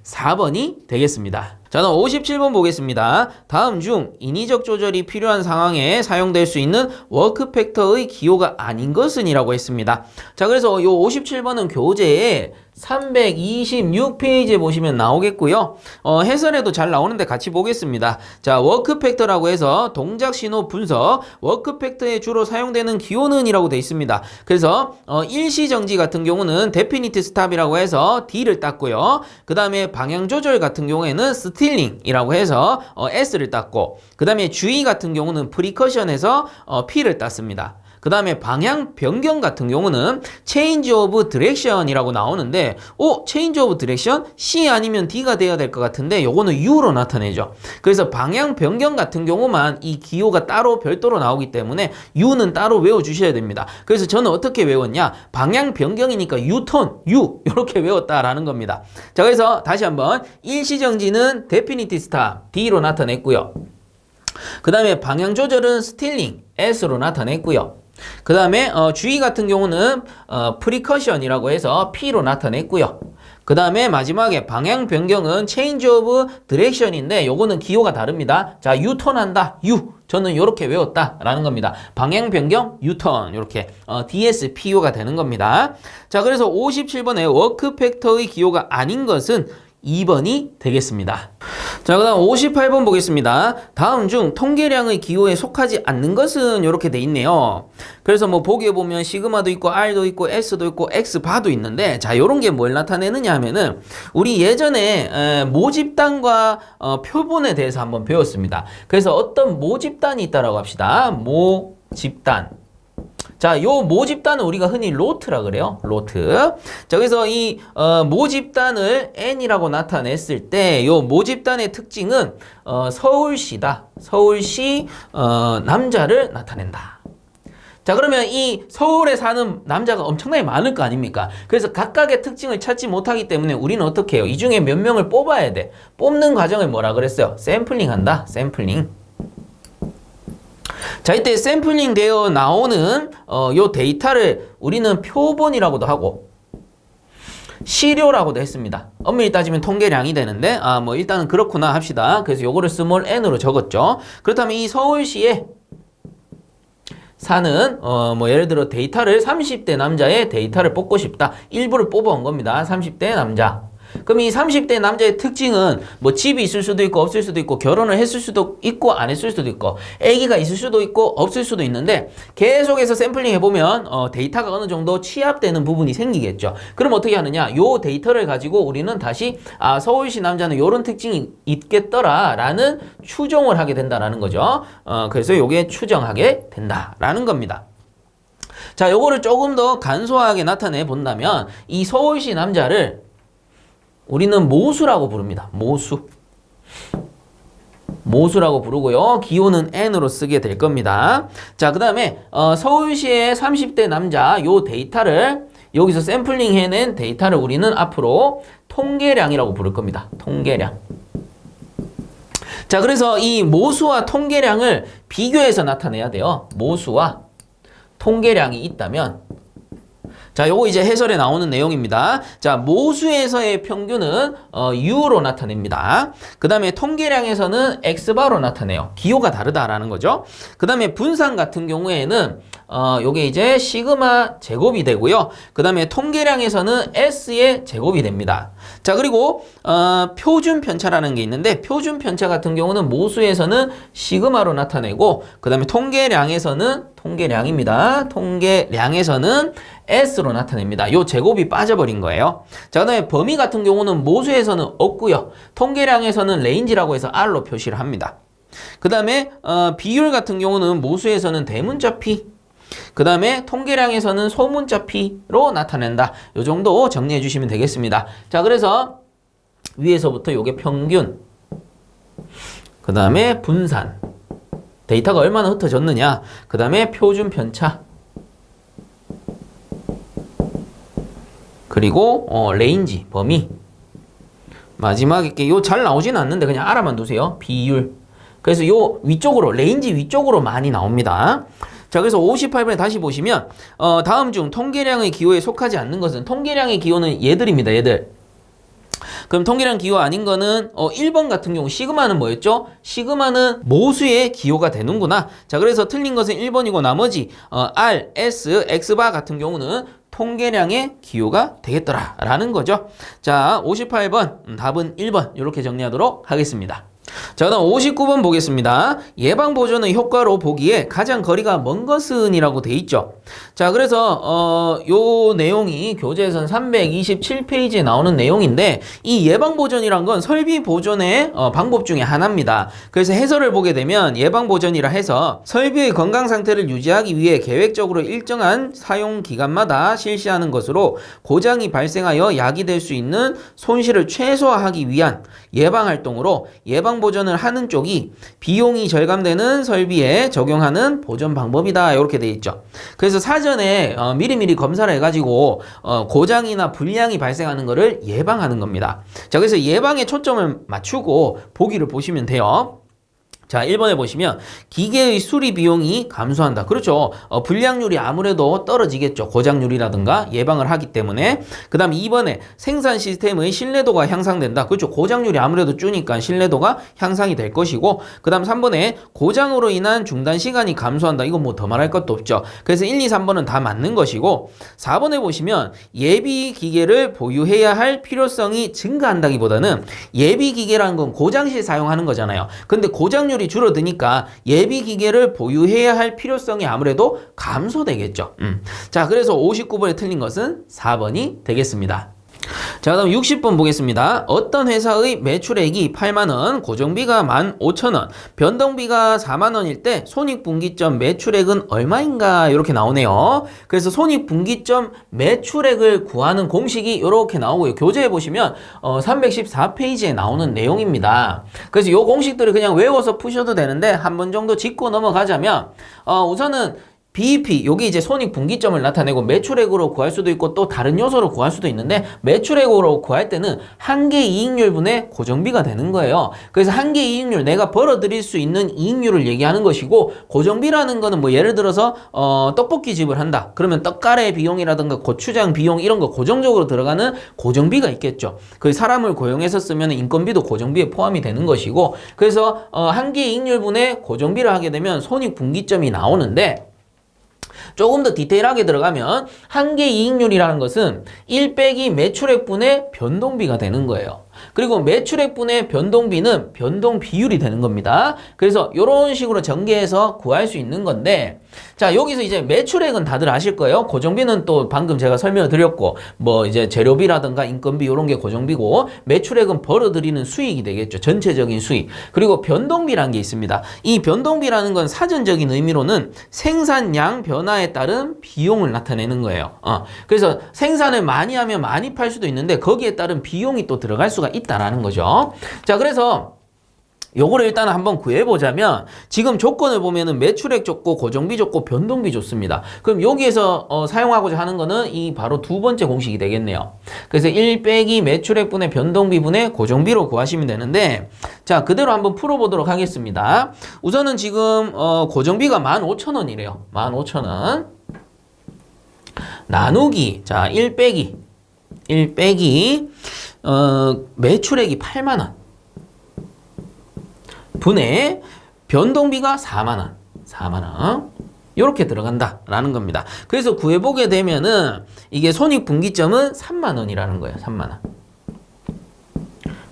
4번이 되겠습니다. 자, 그럼 57번 보겠습니다. 다음 중 인위적 조절이 필요한 상황에 사용될 수 있는 워크 팩터의 기호가 아닌 것은 이라고 했습니다. 자, 그래서 요 57번은 교재에 326페이지에 보시면 나오겠고요. 해설에도 잘 나오는데 같이 보겠습니다. 자, 워크 팩터라고 해서 동작 신호 분석, 워크 팩터에 주로 사용되는 기호는 이라고 되어 있습니다. 그래서 일시정지 같은 경우는 데피니트 스탑이라고 해서 D를 땄고요. 그 다음에 방향 조절 같은 경우에는 스틸링이라고 해서 S를 땄고, 그 다음에 주의 같은 경우는 프리커션에서 P를 땄습니다. 그 다음에 방향 변경 같은 경우는 change of direction이라고 나오는데 change of direction? C 아니면 D가 돼야 될 것 같은데 요거는 U로 나타내죠. 그래서 방향 변경 같은 경우만 이 기호가 따로 별도로 나오기 때문에 U는 따로 외워주셔야 됩니다. 그래서 저는 어떻게 외웠냐? 방향 변경이니까 U-turn, U 이렇게 외웠다라는 겁니다. 자, 그래서 다시 한번 일시정지는 definite stop, D로 나타냈고요. 그 다음에 방향 조절은 스틸링, S로 나타냈고요. 그 다음에 주의 같은 경우는 precaution이라고 해서 P로 나타냈고요. 그 다음에 마지막에 방향 변경은 change of direction인데 요거는 기호가 다릅니다. 자, U-turn 한다, U. 저는 이렇게 외웠다라는 겁니다. 방향 변경, U-turn 이렇게 DSPU가 되는 겁니다. 자, 그래서 57번에 워크 팩터의 기호가 아닌 것은 2번이 되겠습니다. 자, 그 다음 58번 보겠습니다. 다음 중 통계량의 기호에 속하지 않는 것은 이렇게 돼 있네요. 그래서 뭐 보기에 보면 시그마도 있고 R도 있고 S도 있고 X바도 있는데, 자, 요런 게 뭘 나타내느냐 하면은 우리 예전에 모집단과 표본에 대해서 한번 배웠습니다. 그래서 어떤 모집단이 있다라고 합시다. 모집단. 자, 요 모집단은 우리가 흔히 로트라 그래요. 로트. 자, 그래서 이 모집단을 N이라고 나타냈을 때 요 모집단의 특징은 서울시다. 서울시 남자를 나타낸다. 자, 그러면 이 서울에 사는 남자가 엄청나게 많을 거 아닙니까? 그래서 각각의 특징을 찾지 못하기 때문에 우리는 어떻게 해요? 이 중에 몇 명을 뽑아야 돼. 뽑는 과정을 뭐라 그랬어요? 샘플링 한다. 샘플링. 자, 이때 샘플링 되어 나오는 요 데이터를 우리는 표본이라고도 하고 시료라고도 했습니다. 엄밀히 따지면 통계량이 되는데 뭐 일단은 그렇구나 합시다. 그래서 요거를 스몰 n으로 적었죠. 그렇다면 이 서울시에 사는 뭐 예를 들어 데이터를 30대 남자의 데이터를 뽑고 싶다. 일부를 뽑아온 겁니다. 30대 남자. 그럼 이 30대 남자의 특징은 뭐 집이 있을 수도 있고 없을 수도 있고 결혼을 했을 수도 있고 안 했을 수도 있고 아기가 있을 수도 있고 없을 수도 있는데 계속해서 샘플링 해보면 데이터가 어느 정도 취합되는 부분이 생기겠죠. 그럼 어떻게 하느냐? 요 데이터를 가지고 우리는 다시 서울시 남자는 요런 특징이 있겠더라 라는 추정을 하게 된다라는 거죠. 그래서 요게 추정하게 된다라는 겁니다. 자, 요거를 조금 더 간소하게 나타내 본다면 이 서울시 남자를 우리는 모수라고 부릅니다. 모수라고 부르고요. 기호는 N으로 쓰게 될 겁니다. 자, 그 다음에 서울시의 30대 남자 요 데이터를 여기서 샘플링 해낸 데이터를 우리는 앞으로 통계량이라고 부를 겁니다. 통계량. 자, 그래서 이 모수와 통계량을 비교해서 나타내야 돼요. 모수와 통계량이 있다면 자, 요거 이제 해설에 나오는 내용입니다. 자, 모수에서의 평균은 U로 나타냅니다. 그 다음에 통계량에서는 X바로 나타내요. 기호가 다르다라는 거죠. 그 다음에 분산 같은 경우에는 요게 이제 시그마 제곱이 되고요. 그 다음에 통계량에서는 S의 제곱이 됩니다. 자, 그리고 표준 편차라는 게 있는데 표준 편차 같은 경우는 모수에서는 시그마로 나타내고 그 다음에 통계량에서는 통계량입니다. 통계량에서는 S로 나타냅니다. 요 제곱이 빠져버린 거예요. 자, 그 다음에 범위 같은 경우는 모수에서는 없고요. 통계량에서는 레인지라고 해서 R로 표시를 합니다. 그 다음에 비율 같은 경우는 모수에서는 대문자 P, 그 다음에 통계량에서는 소문자 P로 나타낸다. 요 정도 정리해 주시면 되겠습니다. 자, 그래서 위에서부터 요게 평균, 그 다음에 분산, 데이터가 얼마나 흩어졌느냐, 그 다음에 표준 편차, 그리고 레인지, 범위, 마지막에 요 잘 나오진 않는데 그냥 알아만 두세요. 비율. 그래서 요 위쪽으로, 레인지 위쪽으로 많이 나옵니다. 자, 그래서 58번에 다시 보시면 다음 중 통계량의 기호에 속하지 않는 것은, 통계량의 기호는 얘들입니다. 얘들. 그럼 통계량 기호 아닌 거는 1번 같은 경우 시그마는 뭐였죠? 시그마는 모수의 기호가 되는구나. 자, 그래서 틀린 것은 1번이고 나머지 R, S, X바 같은 경우는 통계량의 기호가 되겠더라 라는 거죠. 자, 58번 답은 1번 이렇게 정리하도록 하겠습니다. 자, 그다음 59번 보겠습니다. 예방보존의 효과로 보기에 가장 거리가 먼 것은이라고 돼 있죠. 자, 그래서 요 내용이 교재에선 327페이지에 나오는 내용인데 이 예방보존이란 건 설비보존의 방법 중에 하나입니다. 그래서 해설을 보게 되면 예방보존이라 해서 설비의 건강 상태를 유지하기 위해 계획적으로 일정한 사용 기간마다 실시하는 것으로 고장이 발생하여 야기될 수 있는 손실을 최소화하기 위한 예방활동으로 예방보존을 하는 쪽이 비용이 절감되는 설비에 적용하는 보존 방법이다. 이렇게 돼 있죠. 그래서 사전에 미리미리 검사를 해가지고 고장이나 불량이 발생하는 것을 예방하는 겁니다. 자, 그래서 예방에 초점을 맞추고 보기를 보시면 돼요. 자, 1번에 보시면 기계의 수리 비용이 감소한다. 그렇죠. 불량률이 아무래도 떨어지겠죠. 고장률이라든가 예방을 하기 때문에. 그 다음 2번에 생산 시스템의 신뢰도가 향상된다. 그렇죠. 고장률이 아무래도 줄니까 신뢰도가 향상이 될 것이고, 그 다음 3번에 고장으로 인한 중단 시간이 감소한다. 이건 뭐 더 말할 것도 없죠. 그래서 1, 2, 3번은 다 맞는 것이고, 4번에 보시면 예비 기계를 보유해야 할 필요성이 증가한다기보다는 예비 기계라는 건 고장 시 사용하는 거잖아요. 근데 고장률이 줄어드니까 예비 기계를 보유해야 할 필요성이 아무래도 감소되겠죠. 자, 그래서 59번에 틀린 것은 4번이 되겠습니다. 자, 그다음 60번 보겠습니다. 어떤 회사의 매출액이 8만원, 고정비가 15,000원, 변동비가 4만원일 때 손익분기점 매출액은 얼마인가 이렇게 나오네요. 그래서 손익분기점 매출액을 구하는 공식이 이렇게 나오고요. 교재에 보시면 314페이지에 나오는 내용입니다. 그래서 이 공식들을 그냥 외워서 푸셔도 되는데 한 번 정도 짚고 넘어가자면 우선은 BEP, 여기 이제 손익분기점을 나타내고 매출액으로 구할 수도 있고 또 다른 요소로 구할 수도 있는데 매출액으로 구할 때는 한계 이익률분의 고정비가 되는 거예요. 그래서 한계 이익률, 내가 벌어들일 수 있는 이익률을 얘기하는 것이고, 고정비라는 거는 뭐 예를 들어서 떡볶이 집을 한다. 그러면 떡가래 비용이라든가 고추장 비용 이런 거 고정적으로 들어가는 고정비가 있겠죠. 그 사람을 고용해서 쓰면 인건비도 고정비에 포함이 되는 것이고, 그래서 한계 이익률분의 고정비를 하게 되면 손익분기점이 나오는데, 조금 더 디테일하게 들어가면 한계 이익률이라는 것은 1 빼기 매출액분의 변동비가 되는 거예요. 그리고 매출액분의 변동비는 변동 비율이 되는 겁니다. 그래서 이런 식으로 전개해서 구할 수 있는 건데, 자, 여기서 이제 매출액은 다들 아실 거예요. 고정비는 또 방금 제가 설명을 드렸고, 뭐 이제 재료비라든가 인건비 이런 게 고정비고, 매출액은 벌어들이는 수익이 되겠죠. 전체적인 수익. 그리고 변동비라는 게 있습니다. 이 변동비라는 건 사전적인 의미로는 생산량 변화에 따른 비용을 나타내는 거예요. 그래서 생산을 많이 하면 많이 팔 수도 있는데 거기에 따른 비용이 또 들어갈 수가 있다라는 거죠. 자, 그래서 요거를 일단 한번 구해보자면, 지금 조건을 보면은 매출액 좋고 고정비 좋고 변동비 좋습니다. 그럼 여기에서 사용하고자 하는 거는 이 바로 두 번째 공식이 되겠네요. 그래서 1 빼기 매출액분의 변동비분의 고정비로 구하시면 되는데, 자, 그대로 한번 풀어보도록 하겠습니다. 우선은 지금 고정비가 15,000원이래요. 15,000원 나누기, 자, 1 빼기 매출액이 8만원 분의 변동비가 4만원 이렇게 들어간다라는 겁니다. 그래서 구해보게 되면은 이게 손익분기점은 3만원이라는 거예요. 3만원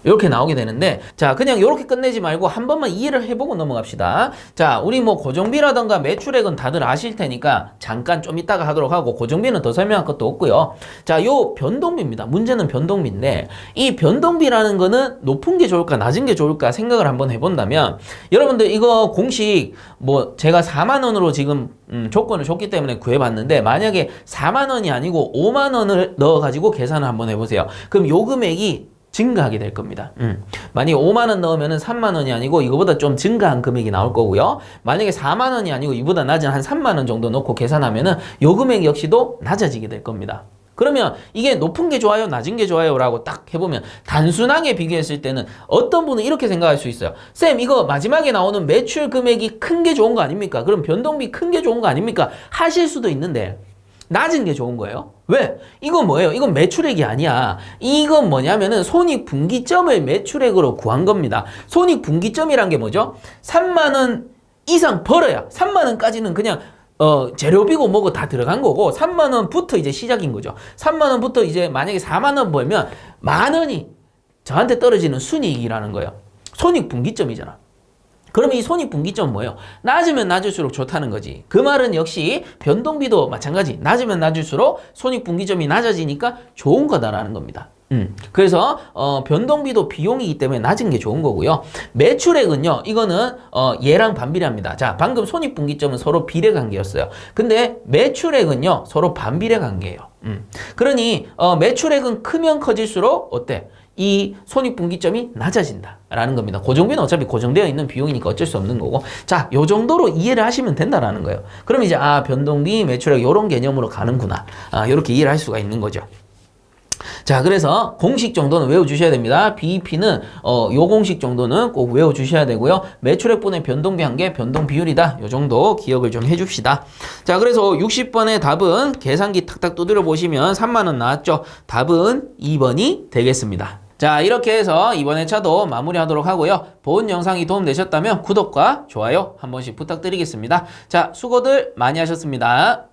이렇게 나오게 되는데, 자, 그냥 이렇게 끝내지 말고 한 번만 이해를 해보고 넘어갑시다. 자, 우리 뭐 고정비라던가 매출액은 다들 아실 테니까 잠깐 좀 이따가 하도록 하고, 고정비는 더 설명할 것도 없고요. 자, 요 변동비입니다. 문제는 변동비인데, 이 변동비라는 거는 높은 게 좋을까 낮은 게 좋을까 생각을 한번 해본다면, 여러분들 이거 공식 뭐 제가 4만원으로 지금 조건을 줬기 때문에 구해봤는데, 만약에 4만원이 아니고 5만원을 넣어가지고 계산을 한번 해보세요. 그럼 요 금액이 증가하게 될 겁니다. 만약에 5만원 넣으면 3만원이 아니고 이거보다 좀 증가한 금액이 나올 거고요. 만약에 4만원이 아니고 이보다 낮은 한 3만원 정도 넣고 계산하면은 요 금액 역시도 낮아지게 될 겁니다. 그러면 이게 높은 게 좋아요, 낮은 게 좋아요 라고 딱 해보면, 단순하게 비교했을 때는 어떤 분은 이렇게 생각할 수 있어요. 쌤, 이거 마지막에 나오는 매출 금액이 큰 게 좋은 거 아닙니까? 그럼 변동비 큰 게 좋은 거 아닙니까? 하실 수도 있는데, 낮은 게 좋은 거예요. 왜? 이건 뭐예요? 이건 매출액이 아니야. 이건 뭐냐면은 손익분기점을 매출액으로 구한 겁니다. 손익분기점이란 게 뭐죠? 3만원 이상 벌어야, 3만원까지는 그냥 재료비고 뭐고 다 들어간 거고, 3만원부터 이제 시작인 거죠. 3만원부터 이제 만약에 4만원 벌면 만원이 저한테 떨어지는 순이익이라는 거예요. 손익분기점이잖아. 그럼 이 손익분기점은 뭐예요? 낮으면 낮을수록 좋다는 거지. 그 말은 역시 변동비도 마찬가지. 낮으면 낮을수록 손익분기점이 낮아지니까 좋은 거다라는 겁니다. 그래서 변동비도 비용이기 때문에 낮은 게 좋은 거고요. 매출액은요, 이거는 얘랑 반비례합니다. 자, 방금 손익분기점은 서로 비례 관계였어요. 근데 매출액은요, 서로 반비례 관계예요. 그러니 매출액은 크면 커질수록 어때? 이 손익분기점이 낮아진다라는 겁니다. 고정비는 어차피 고정되어 있는 비용이니까 어쩔 수 없는 거고. 자, 요 정도로 이해를 하시면 된다라는 거예요. 그럼 이제 변동비, 매출액 요런 개념으로 가는구나. 요렇게 이해를 할 수가 있는 거죠. 자, 그래서 공식 정도는 외워주셔야 됩니다. BEP는 요 공식 정도는 꼭 외워주셔야 되고요. 매출액분의 변동비 한 게 변동 비율이다. 요 정도 기억을 좀 해줍시다. 자, 그래서 60번의 답은 계산기 탁탁 두드려 보시면 3만원 나왔죠. 답은 2번이 되겠습니다. 자, 이렇게 해서 이번 회차도 마무리하도록 하고요. 본 영상이 도움되셨다면 구독과 좋아요 한 번씩 부탁드리겠습니다. 자, 수고들 많이 하셨습니다.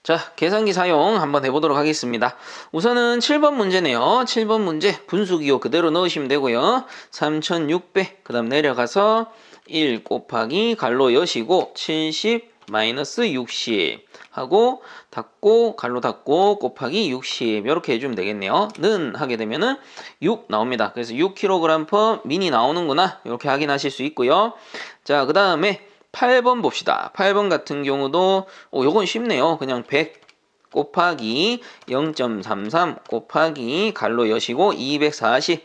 자, 계산기 사용 한번 해보도록 하겠습니다. 우선은 7번 문제네요. 7번 문제 분수기호 그대로 넣으시면 되고요. 3600, 그 다음 내려가서 1 곱하기 갈로 여시고 70 마이너스 60 하고 닫고 갈로 닫고 곱하기 60 이렇게 해주면 되겠네요. 는 하게 되면은 6 나옵니다. 그래서 6kg per 민이 나오는구나 이렇게 확인하실 수 있고요. 자, 그 다음에 8번 봅시다. 8번 같은 경우도 요건 쉽네요. 그냥 100 곱하기 0.33 곱하기 갈로 여시고 240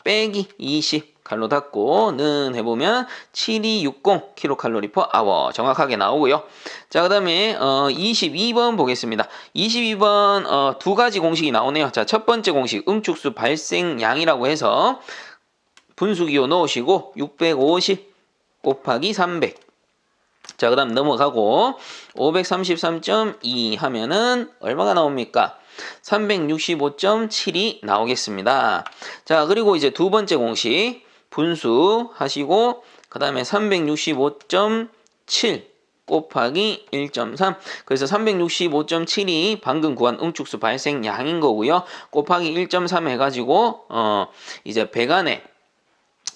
빼기 20 갈로 닫고 는 해보면 7260 kcal per hour 정확하게 나오고요. 자, 그 다음에 22번 보겠습니다. 22번 두 가지 공식이 나오네요. 자, 첫 번째 공식 응축수 발생량이라고 해서 분수기호 넣으시고 650 곱하기 300 자, 그 다음 넘어가고 533.2 하면은 얼마가 나옵니까? 365.7이 나오겠습니다. 자, 그리고 이제 두 번째 공식 분수 하시고 그 다음에 365.7 곱하기 1.3 그래서 365.7이 방금 구한 응축수 발생량인 거고요. 곱하기 1.3 해가지고 이제 배관에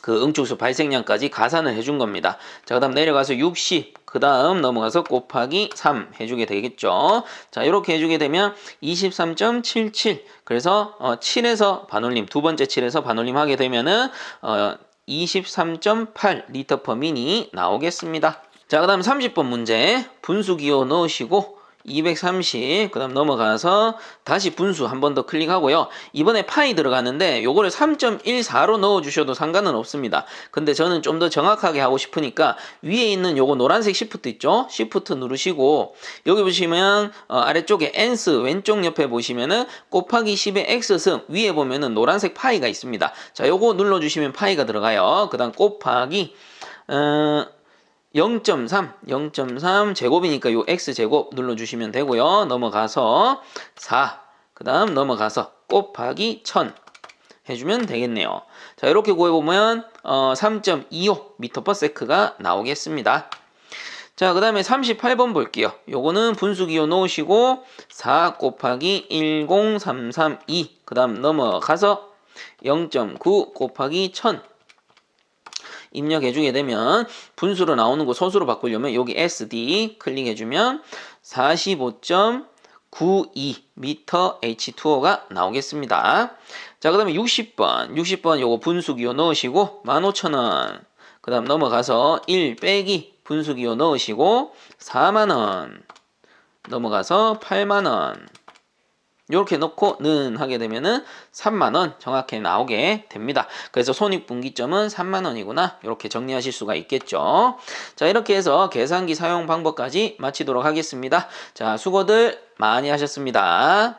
그 응축수 발생량까지 가산을 해준 겁니다. 자, 그 다음 내려가서 60, 그 다음 넘어가서 곱하기 3 해주게 되겠죠. 자, 이렇게 해주게 되면 23.77 그래서 7에서 반올림, 두 번째 7에서 반올림 하게 되면은 23.8 리터 퍼 민이 나오겠습니다. 자, 그 다음 30번 문제 분수기호 넣으시고 230, 그 다음 넘어가서 다시 분수 한 번 더 클릭하고요. 이번에 파이 들어가는데 요거를 3.14로 넣어주셔도 상관은 없습니다. 근데 저는 좀 더 정확하게 하고 싶으니까 위에 있는 요거 노란색 시프트 있죠? 시프트 누르시고 여기 보시면 아래쪽에 n스 왼쪽 옆에 보시면은 곱하기 10의 x승 위에 보면은 노란색 파이가 있습니다. 자, 요거 눌러주시면 파이가 들어가요. 그 다음 곱하기 0.3 제곱이니까 요 x제곱 눌러주시면 되고요. 넘어가서 4, 그 다음 넘어가서 곱하기 1000 해주면 되겠네요. 자, 이렇게 구해보면 3.25 m/s가 나오겠습니다. 자, 그 다음에 38번 볼게요. 요거는 분수기호 놓으시고 4 곱하기 10332 그 다음 넘어가서 0.9 곱하기 1000 입력해주게 되면 분수로 나오는 거 소수로 바꾸려면 여기 SD 클릭해주면 45.92 m H2O가 나오겠습니다. 자, 그 다음에 60번 요거 분수기호 넣으시고 15,000원 그 다음 넘어가서 1 빼기 분수기호 넣으시고 4만원 넘어가서 8만원 이렇게 넣고 는 하게 되면은 3만원 정확히 나오게 됩니다. 그래서 손익분기점은 3만원이구나 이렇게 정리하실 수가 있겠죠. 자, 이렇게 해서 계산기 사용 방법까지 마치도록 하겠습니다. 자, 수고들 많이 하셨습니다.